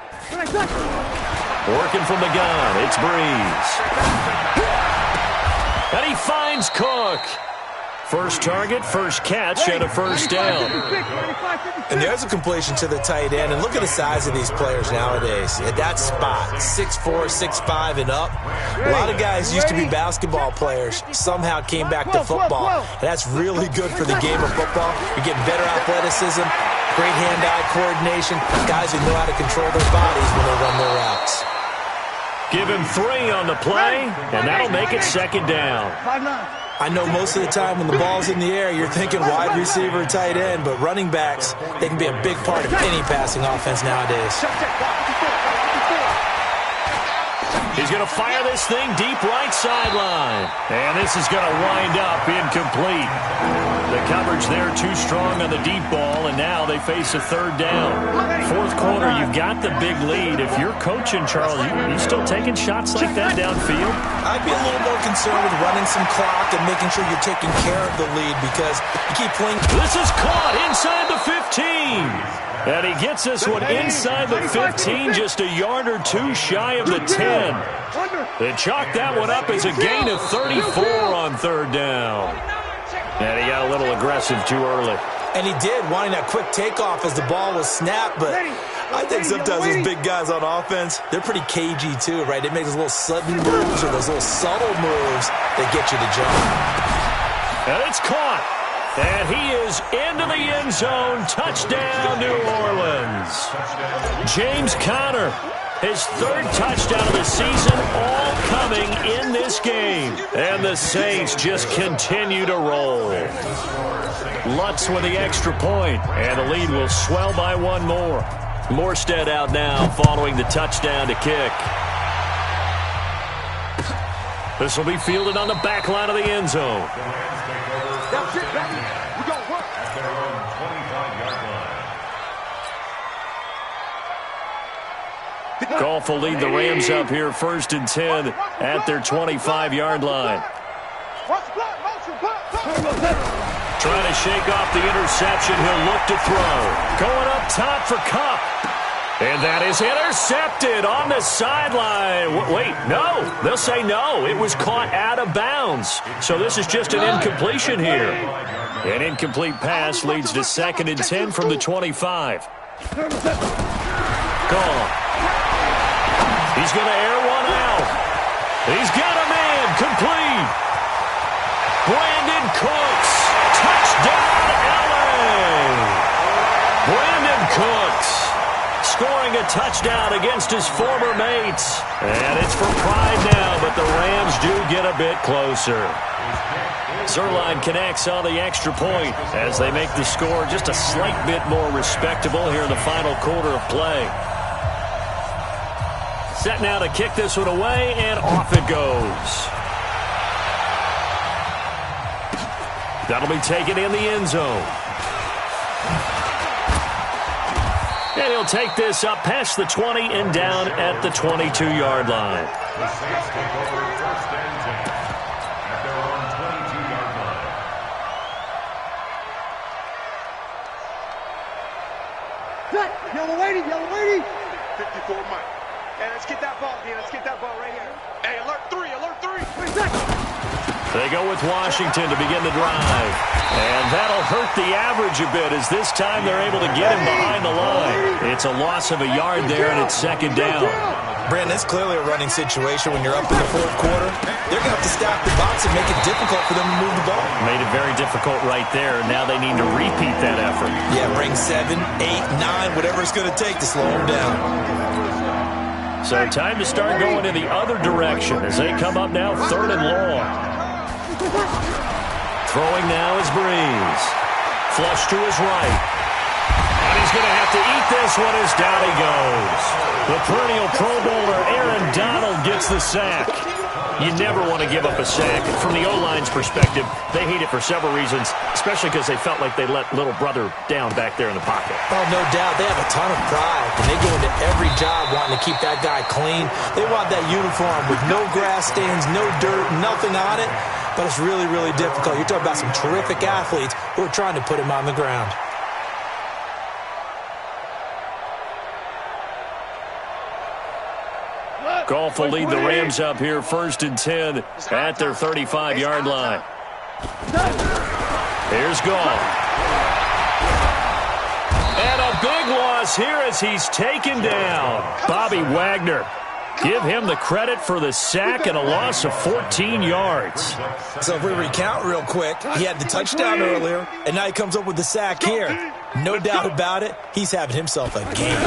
Working from the gun, it's Breeze. And he finds Cook. First target, first catch, and a first down. And there's a completion to the tight end. And look at the size of these players nowadays. At that spot, 6'4", 6'5", and up. A lot of guys used to be basketball players, somehow came back to football. And that's really good for the game of football. You're getting better athleticism, great hand-eye coordination, guys who know how to control their bodies when they run their routes. Give him 3 on the play, and that'll make it second down. I know most of the time when the ball's in the air, you're thinking wide receiver, tight end, but running backs, they can be a big part of any passing offense nowadays. He's going to fire this thing deep right sideline. And this is going to wind up incomplete. The coverage there too strong on the deep ball, and now they face a third down. Fourth quarter, you've got the big lead. If you're coaching, Charles, you still taking shots like that downfield? I'd be a little more concerned with running some clock and making sure you're taking care of the lead because you keep playing. This is caught inside the 15. And he gets this one inside the 15, just a yard or two shy of the 10. They chalk that one up as a gain of 34 on third down. And he got a little aggressive too early. And he did, wanting that quick takeoff as the ball was snapped. But I think sometimes those big guys on offense, they're pretty cagey too, right? They make those little sudden moves or those little subtle moves that get you to jump. And it's caught. And he is into the end zone. Touchdown, New Orleans. James Conner, his third touchdown of the season, all coming in this game. And the Saints just continue to roll. Lutz with the extra point, and the lead will swell by one more. Morstead out now following the touchdown to kick. This will be fielded on the back line of the end zone. That's it, baby. We gonna work. At their own 25-yard line. Goff will lead the Rams up here 1st and 10 at their 25-yard line. Trying to shake off the interception. He'll look to throw. Going up top for Kupp. And that is intercepted on the sideline. Wait, no. They'll say no. It was caught out of bounds. So this is just an incompletion here. An incomplete pass leads to 2nd and 10 from the 25. Goff. He's going to air one out. He's got a man. Complete. Brandon Cooks. Touchdown, LA. Brandon Cooks scoring a touchdown against his former mates. And it's for pride now, but the Rams do get a bit closer. Zerline connects on the extra point as they make the score just a slight bit more respectable here in the final quarter of play. Set now to kick this one away, and off it goes. That'll be taken in the end zone. And he'll take this up past the 20 and down at the 22-yard line. The Saints take over 1st and 10 at their own 22-yard line. Set. Yellow lady, yellow lady. 54 Mike. Hey, let's get that ball, D. Let's get that ball right here. Hey, alert 3, alert 3. Wait a second. They go with Washington to begin the drive. And that'll hurt the average a bit as this time they're able to get him behind the line. It's a loss of a yard there, and it's 2nd down. Brandon, it's clearly a running situation when you're up in the 4th quarter. They're going to have to stack the box and make it difficult for them to move the ball. Made it very difficult right there. Now they need to repeat that effort. Yeah, bring 7, 8, 9, whatever it's going to take to slow them down. So time to start going in the other direction as they come up now 3rd and long. Throwing now is Breeze. Flush to his right. And he's going to have to eat this one as down he goes. The perennial Pro Bowler Aaron Donald gets the sack. You never want to give up a sack. From the O-line's perspective, they hate it for several reasons, especially because they felt like they let little brother down back there in the pocket. Oh, no doubt. They have a ton of pride, and they go into every job wanting to keep that guy clean. They want that uniform with no grass stains, no dirt, nothing on it. But it's really, really difficult. You're talking about some terrific athletes who are trying to put him on the ground. Goff will lead the Rams up here 1st and 10 at their 35-yard line. Here's Goff. And a big loss here as he's taken down. Bobby Wagner. Give him the credit for the sack and a loss of 14 yards. So if we recount real quick, he had the touchdown earlier, and now he comes up with the sack here. No doubt about it, he's having himself a game.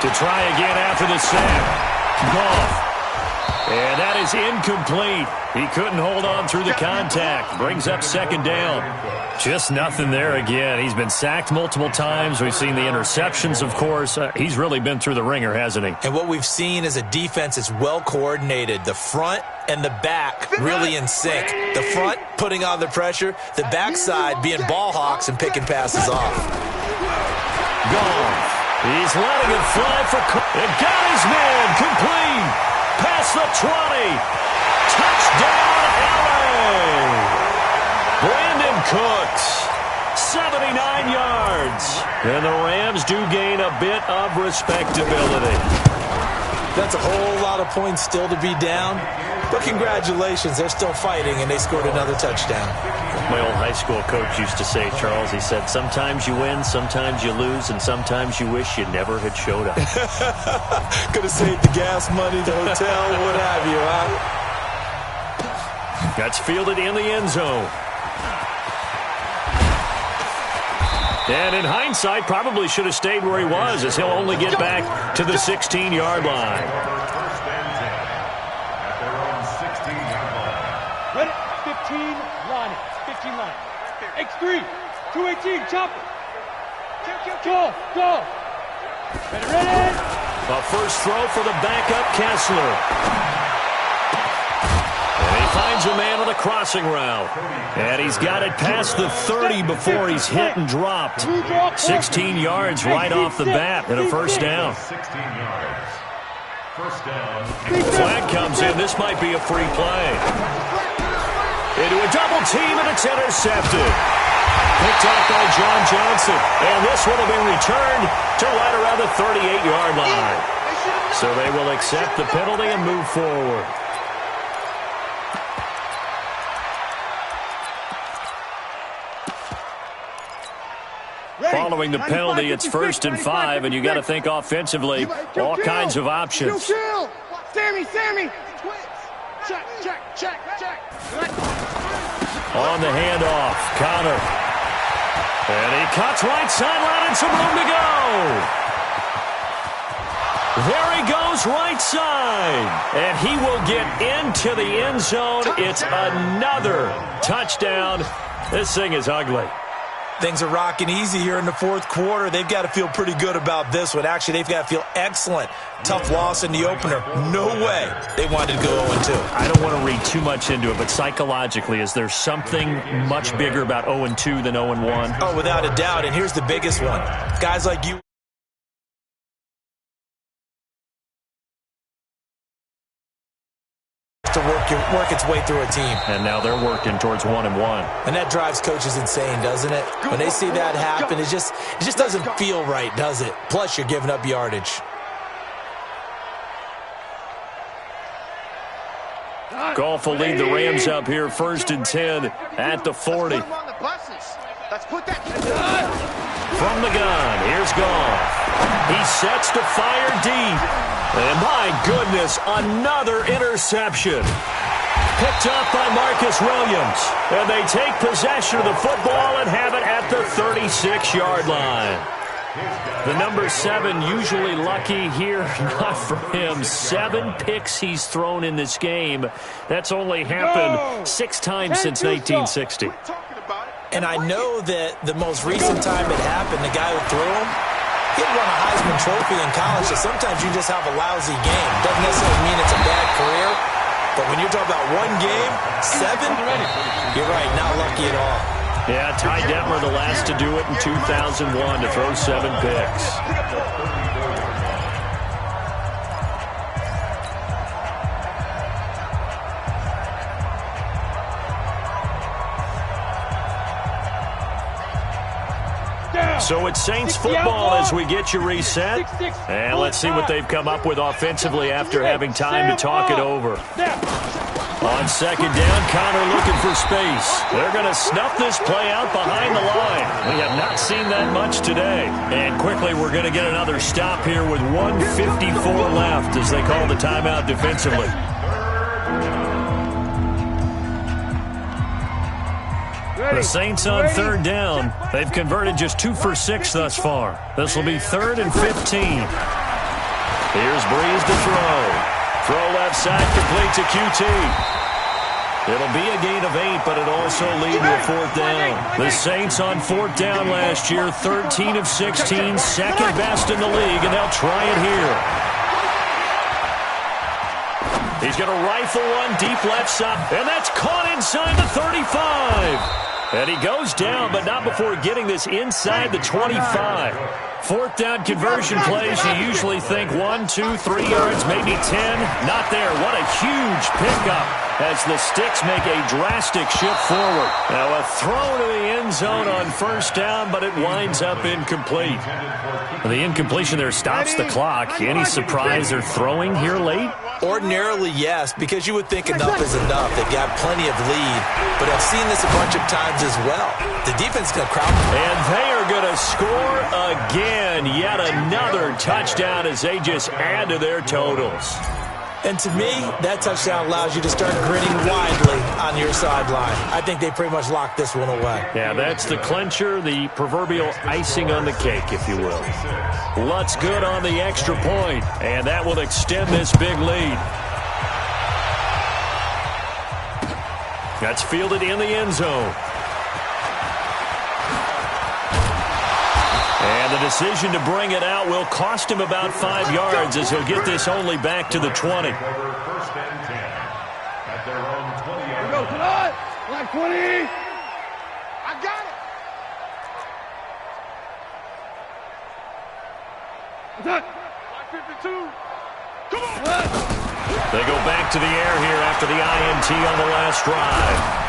To try again after the sack. Goff. And that is incomplete. He couldn't hold on through the contact. Brings up 2nd down. Just nothing there again. He's been sacked multiple times. We've seen the interceptions, of course. He's really been through the ringer, hasn't he? And what we've seen is a defense that's well coordinated. The front and the back really in sync. The front putting on the pressure. The backside being ball hawks and picking passes off. Goff. He's letting it fly for Cook. And got his man complete. Past the 20. Touchdown, LA. Brandon Cooks, 79 yards. And the Rams do gain a bit of respectability. That's a whole lot of points still to be down. But congratulations, they're still fighting, and they scored another touchdown. My old high school coach used to say, Charles, he said, sometimes you win, sometimes you lose, and sometimes you wish you never had showed up. Could have saved the gas money, the hotel, what have you, huh? That's fielded in the end zone. And in hindsight, probably should have stayed where he was, as he'll only get back to the 16-yard line. Ready? 15 line. 15 line. X3. 218. Chop it. Go. Go. Ready. A first throw for the backup Kessler. And he finds a man on a crossing route. And he's got it past the 30 before he's hit and dropped. 16 yards right off the bat and a first down. 16 yards. First down. Flag comes in. This might be a free play. Into a double team, and it's intercepted. Picked off by John Johnson. And this one will be returned to right around the 38-yard line. So they will accept the penalty and move forward. Following the penalty, it's 1st and 5, and you got to think offensively, all kinds of options. Sammy. Check. On the handoff, Connor. And he cuts right sideline and some room to go. There he goes right side. And he will get into the end zone. It's another touchdown. This thing is ugly. Things are rocking easy here in the fourth quarter. They've got to feel pretty good about this one. Actually, they've got to feel excellent. Tough loss in the opener. No way they wanted to go 0-2. I don't want to read too much into it, but psychologically, is there something much bigger about 0-2 than 0-1? Oh, without a doubt. And here's the biggest one. Guys like you to work its way through a team. And now they're working towards 1-1. And that drives coaches insane, doesn't it? When they see that happen, it just doesn't feel right, does it? Plus, you're giving up yardage. Goff will lead the Rams up here, 1st and 10 at the 40. From the gun, here's Goff. He sets to fire deep. And my goodness, another interception. Picked up by Marcus Williams. And they take possession of the football and have it at the 36-yard line. The number 7 usually lucky here, not for him. 7 picks he's thrown in this game. That's only happened 6 times since 1960. And I know that the most recent time it happened, the guy who threw him, he won a Heisman Trophy in college, so sometimes you just have a lousy game. Doesn't necessarily mean it's a bad career, but when you're talking about one game, 7, you're right, not lucky at all. Yeah, Ty Detmer, the last to do it in 2001, to throw 7 picks. So it's Saints football as we get you reset. And let's see what they've come up with offensively after having time to talk it over. On 2nd down, Connor looking for space. They're going to snuff this play out behind the line. We have not seen that much today. And quickly, we're going to get another stop here with 1:54 left as they call the timeout defensively. The Saints on 3rd down. They've converted just 2 for 6 thus far. This will be 3rd and 15. Here's Breeze to throw. Throw left side, complete to QT. It'll be a gain of 8, but it'll also lead to a 4th down. The Saints on 4th down last year, 13 of 16, second best in the league, and they'll try it here. He's going to rifle one deep left side, and that's caught inside the 35. And he goes down, but not before getting this inside the 25. 4th down conversion plays, you usually think 1, 2, 3 yards, maybe 10. Not there. What a huge pickup. as the sticks make a drastic shift forward. Now a throw to the end zone on first down, but it winds up incomplete. The incompletion there stops the clock. Any surprise they're throwing here late? Ordinarily, yes, because you would think enough is enough. They've got plenty of lead, but I've seen this a bunch of times as well. The defense is going to crowd. And they are going to score again. Yet another touchdown as they just add to their totals. And to me, that touchdown allows you to start grinning widely on your sideline. I think they pretty much locked this one away. Yeah, that's the clincher, the proverbial icing on the cake, if you will. Lutz good on the extra point, and that will extend this big lead. That's fielded in the end zone. And the decision to bring it out will cost him about 5 yards as he'll get this only back to the 20. First and 10 at their own 20-yard line. Go, tonight. Line 20. I got it. Attack. Line 52. Come on. They go back to the air here after the INT on the last drive.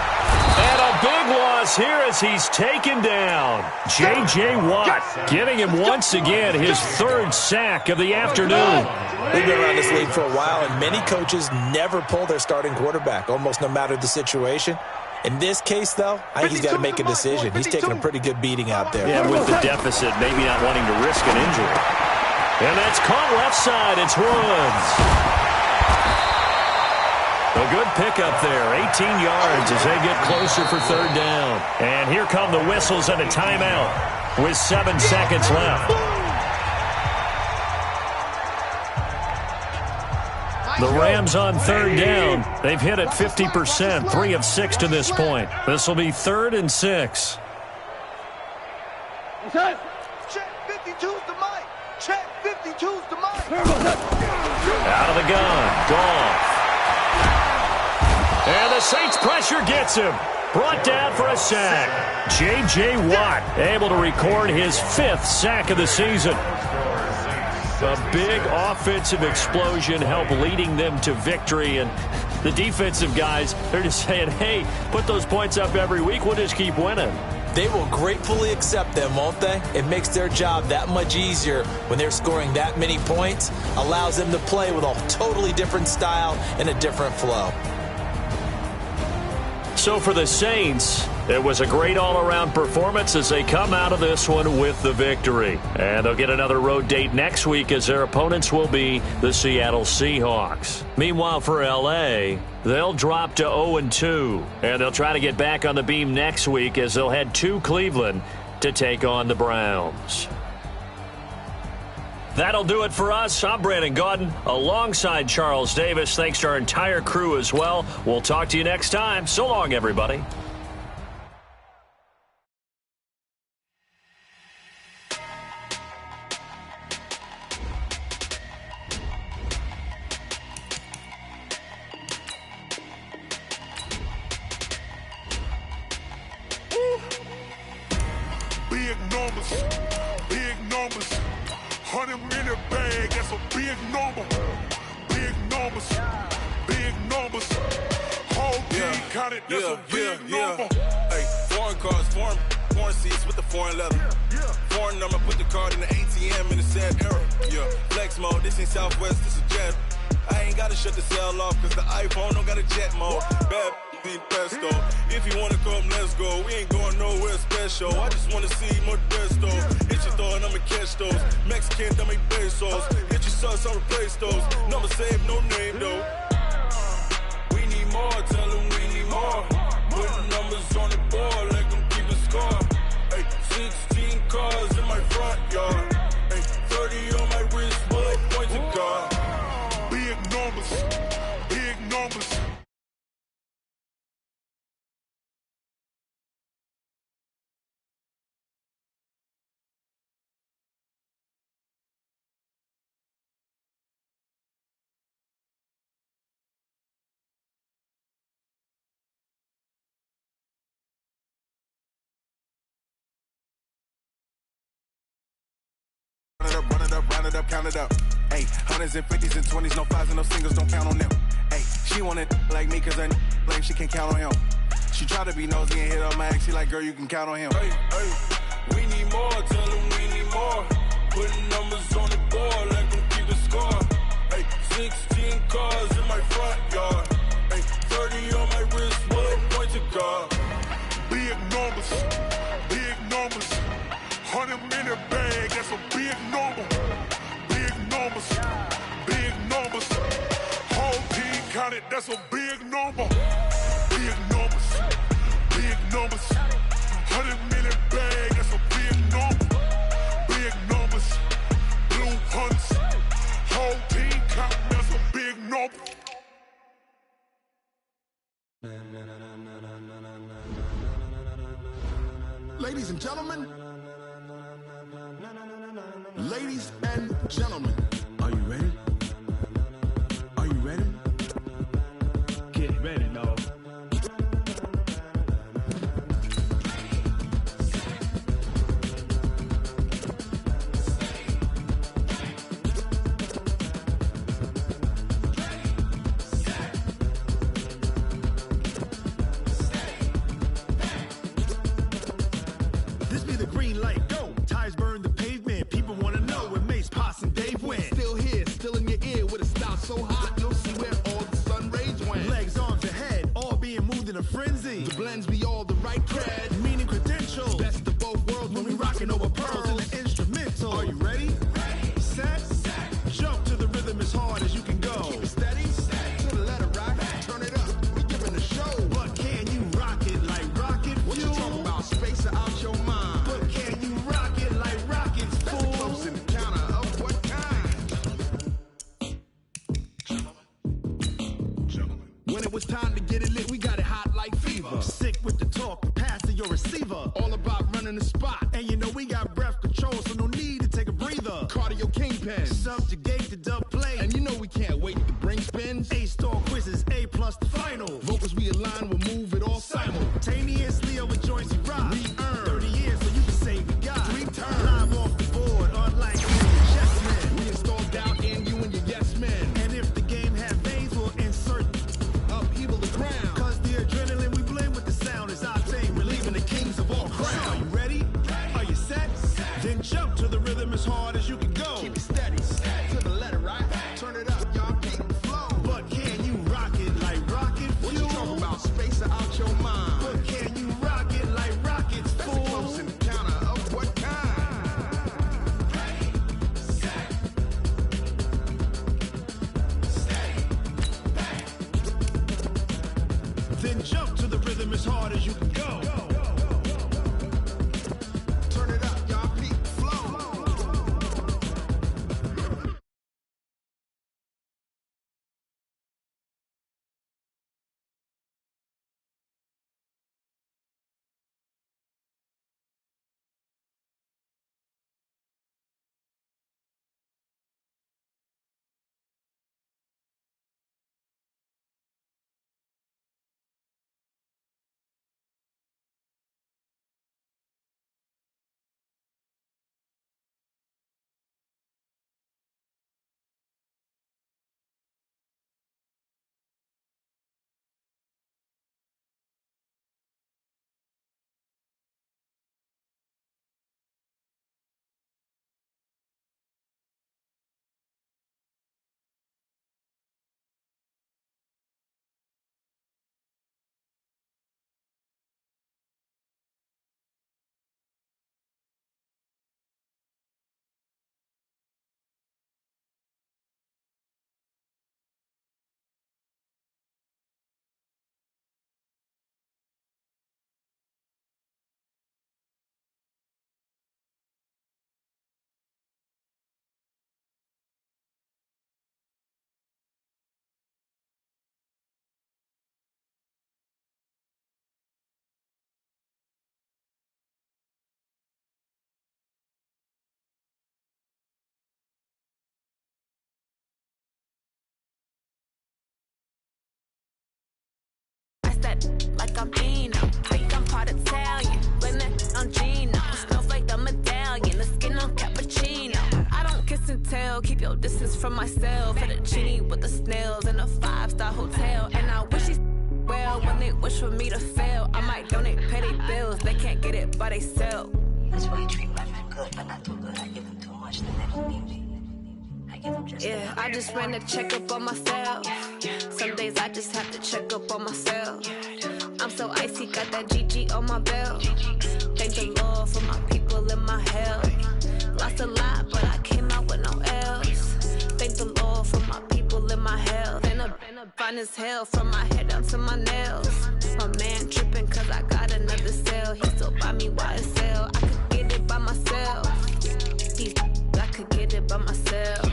And a big loss here as he's taken down. J.J. Watt getting him once again his third sack of the afternoon. We've been around this league for a while, and many coaches never pull their starting quarterback, almost no matter the situation. In this case, though, I think he's got to make a decision. He's taking a pretty good beating out there. Yeah, with the deficit, maybe not wanting to risk an injury. And that's caught left side. It's Woods. A good pickup there, 18 yards as they get closer for third down. And here come the whistles and a timeout with 7 seconds left. The Rams on third down. They've hit it 50%, 3 of 6 to this point. This will be 3rd and 6. Attack. Check 52's the mic. Check 52's the mic. Out of the gun, Goff. And the Saints pressure gets him. Brought down for a sack. J.J. Watt able to record his 5th sack of the season. A big offensive explosion helped leading them to victory. And the defensive guys, they're just saying, hey, put those points up every week. We'll just keep winning. They will gratefully accept them, won't they? It makes their job that much easier when they're scoring that many points. Allows them to play with a totally different style and a different flow. So for the Saints, it was a great all-around performance as they come out of this one with the victory. And they'll get another road date next week as their opponents will be the Seattle Seahawks. Meanwhile, for L.A., they'll drop to 0-2. And they'll try to get back on the beam next week as they'll head to Cleveland to take on the Browns. That'll do it for us. I'm Brandon Gaudin alongside Charles Davis. Thanks to our entire crew as well. We'll talk to you next time. So long, everybody. Big numbers, big numbers. 100 minute bag, that's a big number. Big numbers, big numbers. Whole team counted, that's a big number. Hey, foreign cars, foreign seats with the foreign leather. Foreign number, put the card in the ATM in the sad era. Yeah, flex mode, this ain't Southwest, this is jet. I ain't gotta shut the cell off, cause the iPhone don't got a jet mode. Bad pesto. If you wanna come, let's go. We ain't going nowhere special. I just wanna see more desto. Hit your thought, I'ma catch those. Mexican, I make pesos. Hit your sus, I'll replace those. Number save, no name though. We need more, tell them we need more. Put the numbers on the board, let them keep a score. Hey, 16 cars in my front yard. Hey, 30 on my wrist, bullet pointed car. Big numbers, big numbers. Run it up, count it up. Hey, hundreds and 50s and 20s, no fives and no singles, don't count on them. Hey, She want it like me cause her like she can count on him. She try to be nosy and hit up my ex. She like, girl, you can count on him. Hey, we need more, tell them we need more. Putting numbers on the board, let them keep the score. Hey, 16 cars in my front yard. Hey, 30 on my wrist, bullet point to God. Big numbers, big numbers. 100 in the bag, that's a big number. Big numbers, big numbers. Whole team counted, that's a big number. Big numbers, big numbers. 100 in the bag, that's a big number. Big numbers, blue hunts. Whole team counting, that's a big number. Ladies and gentlemen, ladies and gentlemen, are you ready? Are you ready? Get ready, dog. This be the green light, go. Tires burn the pavement. People wanna know where Mace, Potts, and Dave went. Still here, still in your ear with a style so hot, you'll see where all the sun rays went. Legs, arms, and head, all being moved in a frenzy. The blends be all the right cred, meaning credentials. Best of both worlds when we rockin' over pearls in the instrumental. Are you ready? Set, jump to the rhythm as hard as you can go. Keep it steady, to the letter rock, turn it up, we giving a show. But can you rock it like rocket fuel? What you talking about, space or out your mind? But can you rock it like rockets, fool? Close in the counter of what kind? When it was time to get it lit, we got it hot like fever. Sick with the talk, pass to your receiver. All about running the spot, and you know we got breath control, so no need to take a breather. Cardio kingpin, subjugate the dub play, and you know we can't wait to bring spins. A-star quizzes, A+ the final. Vocals we align, we'll move it all simultaneously over joints we rock. We earn 30 years, so you can say we got 3 turns. Live off the board, unlike chess men. We install doubt in you and your yes men. And if the game had veins, we'll insert upheaval the ground. Cause the adrenaline we blend with the sound is our thing, relieving the kings of all crowns. Are you ready? Are you set? Then jump to the rhythm as hard as you can go. Keep it steady, to the letter right. Turn it up, y'all keep the flow. But can you rock it like rocket fuel? What you talking about, space or out your mind? But can you rock it like rockets, fool? That's close in the counter of what kind? Then jump to the rhythm as hard as you can go. Turn it up, y'all peak flow. Like I'm Eno, think I'm part Italian. Blame that on Gino. Smells like the medallion, the skin on cappuccino. I don't kiss and tell, keep your distance from myself. Fettuccine with the snails in a 5-star hotel. wish for me to fail. I might donate, pay their bills. They can't get it, but they sell. That's why I treat women good, but not too good. I give them too much, then they don't need me. I give them just yeah, I just ran a checkup on myself. Some days I just have to check up on myself. I'm so icy, got that GG on my belt. Thank the Lord for my people in my hell. Lost a lot, but I came out with no L's. Thank the Lord for my people in my hell. Been a fine as hell from my head down to my nails. My man tripping cause I got another sale. He still buy me YSL. I could get it by myself. I could get it by myself.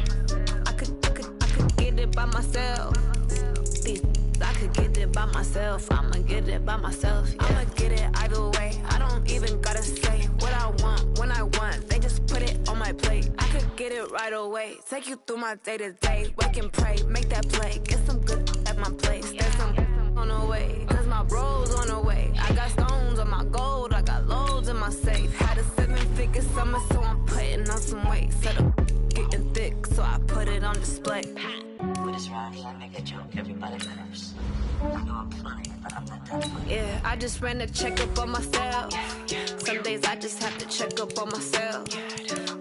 I could get it by myself. I could get it by myself. I'ma get it by myself. Yeah. I'ma get it either way. I don't even gotta say what I want when I want. They just put it on my plate. I could get it right away. Take you through my day to day. Wake and pray, make that play. Get some good at my place. There's some on the way. Cause my bro's on the way. I got stones on my gold. I got loads in my safe. Had a 7-figure summer, so I'm putting on some weight. Set up getting thick, so I put it on display. With this round here, I make a joke, everybody laughs. I know I'm funny, but I'm not that funny. Yeah, I just ran a checkup on myself. Some days I just have to check up on myself.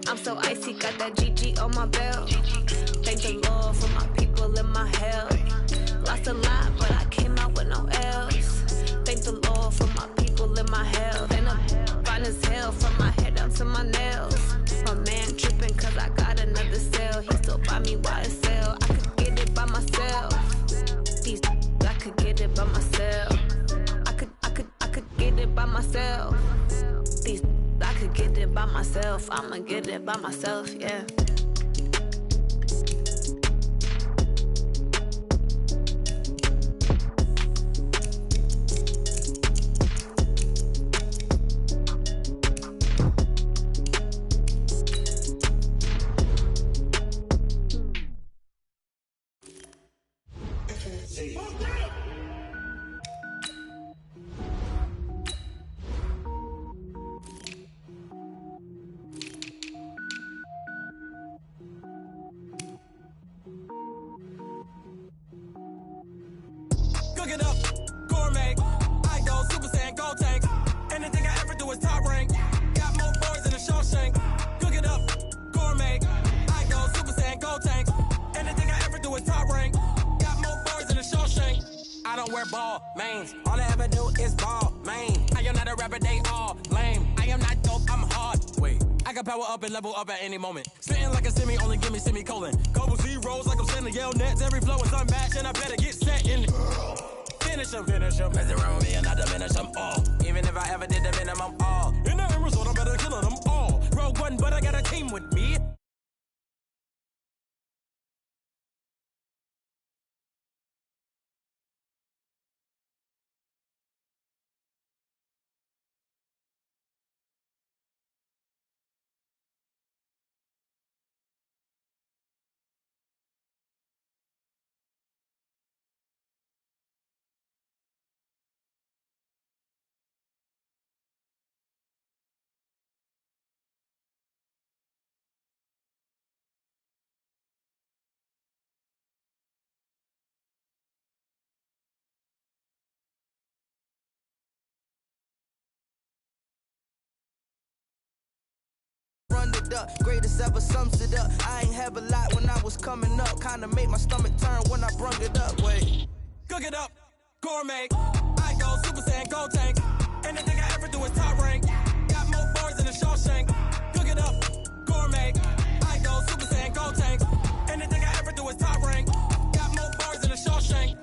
I'm so icy, got that GG on my belt. Thank the Lord for my people in my hell. Lost a lot, but I came out with no L's. Thank the Lord for my people in my hell. Then I'm fine as hell from my head down to my nails. My man tripping cause I got another sale. He still buy me YSL. I could get it by myself. I could get it by myself. I could get it by myself. I could get it by myself. I'ma get it by myself, yeah. Cook it up, gourmet. I go Super Saiyan, gold tank. Anything I ever do is top rank. Got more boys than a Shawshank. Cook it up, gourmet. I go Super Saiyan, gold tank. Anything I ever do is top rank. Got more boys than a Shawshank. I don't wear ball mains. All I ever do is ball main. I am not a rapper, they all lame. I am not dope, I'm hard. Wait, I can power up and level up at any moment. Spitting like a semi, only give me semicolon. Couple zeros like I'm sending yell nets. Every flow is unmatched and I better get set in it. Finish them. Mess around with me and I diminish them all. Even if I ever did the minimum, all. In the end result, I'm better killing them all. Rogue One, but I got a team with me. It up, greatest ever sums it up. I ain't have a lot when I was coming up. Kinda made my stomach turn when I brung it up. Wait. Cook it up, gourmet. I go Super Saiyan, gold tank. Anything I ever do is top rank. Got more boys than a Shawshank. Cook it up, gourmet. I go Super Saiyan, gold tank. Anything I ever do is top rank. Got more boys than a Shawshank.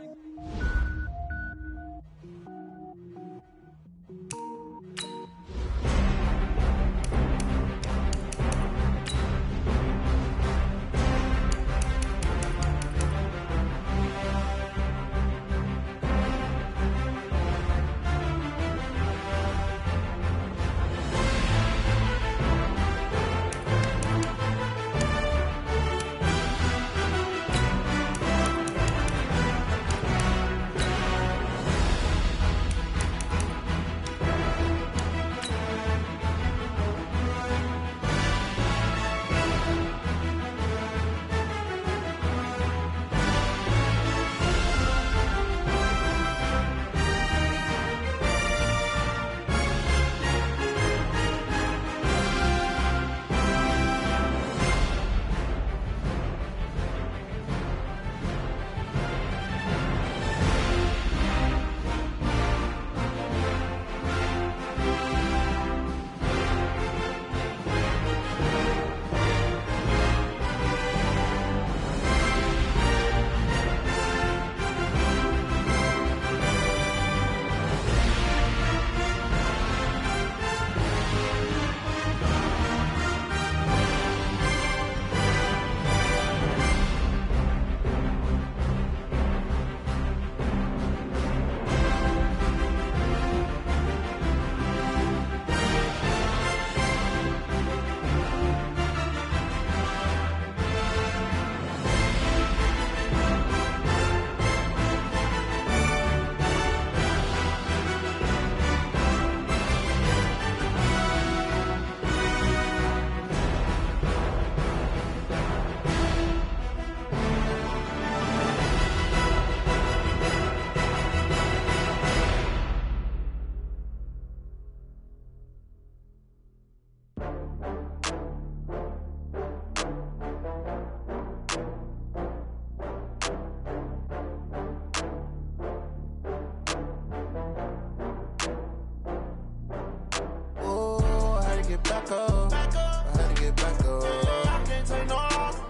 back up. I had to get back up. I can't take no loss.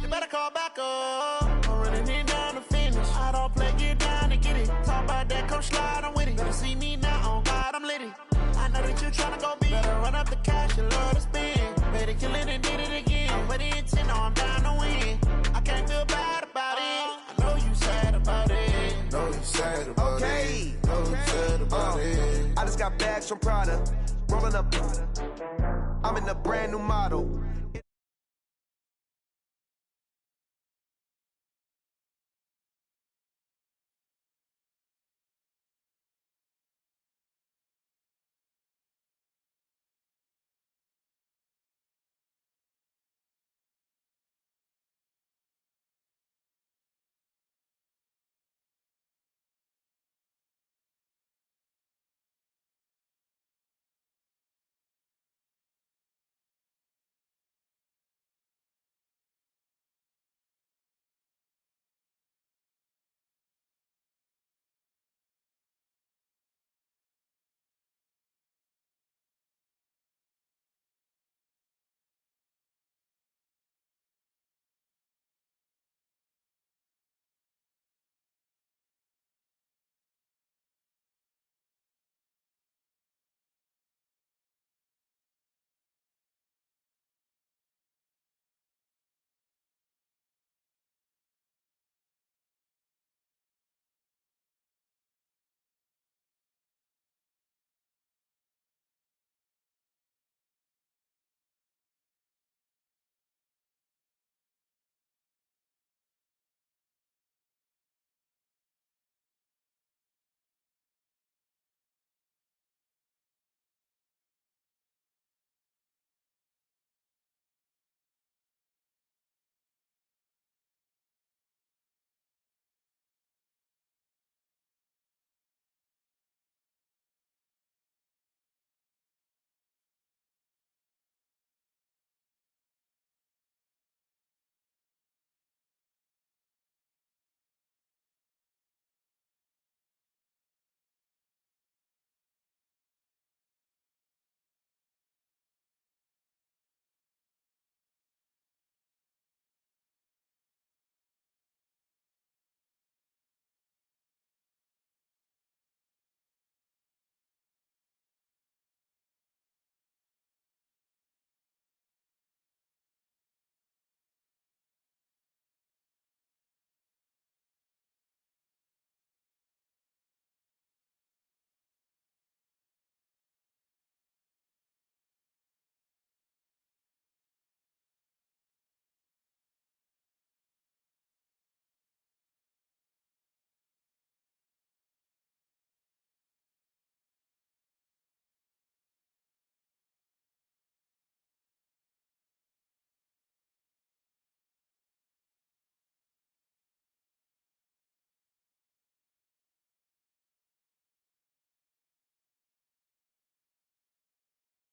You better call back up. I'm running it down to finish. I don't play, get down to get it. Talk about that, come slide, I'm with it. Better see me now, on God, I'm litty. I know that you tryna go big. Better run up the cash, you love to spend. Better kill it and did it again. I'm with the intent, no, I'm down to win. I can't feel bad about it. I know you sad about it. Know you sad about it. Know you sad about it. I just got bags from Prada. Rolling up. I'm in a brand new model.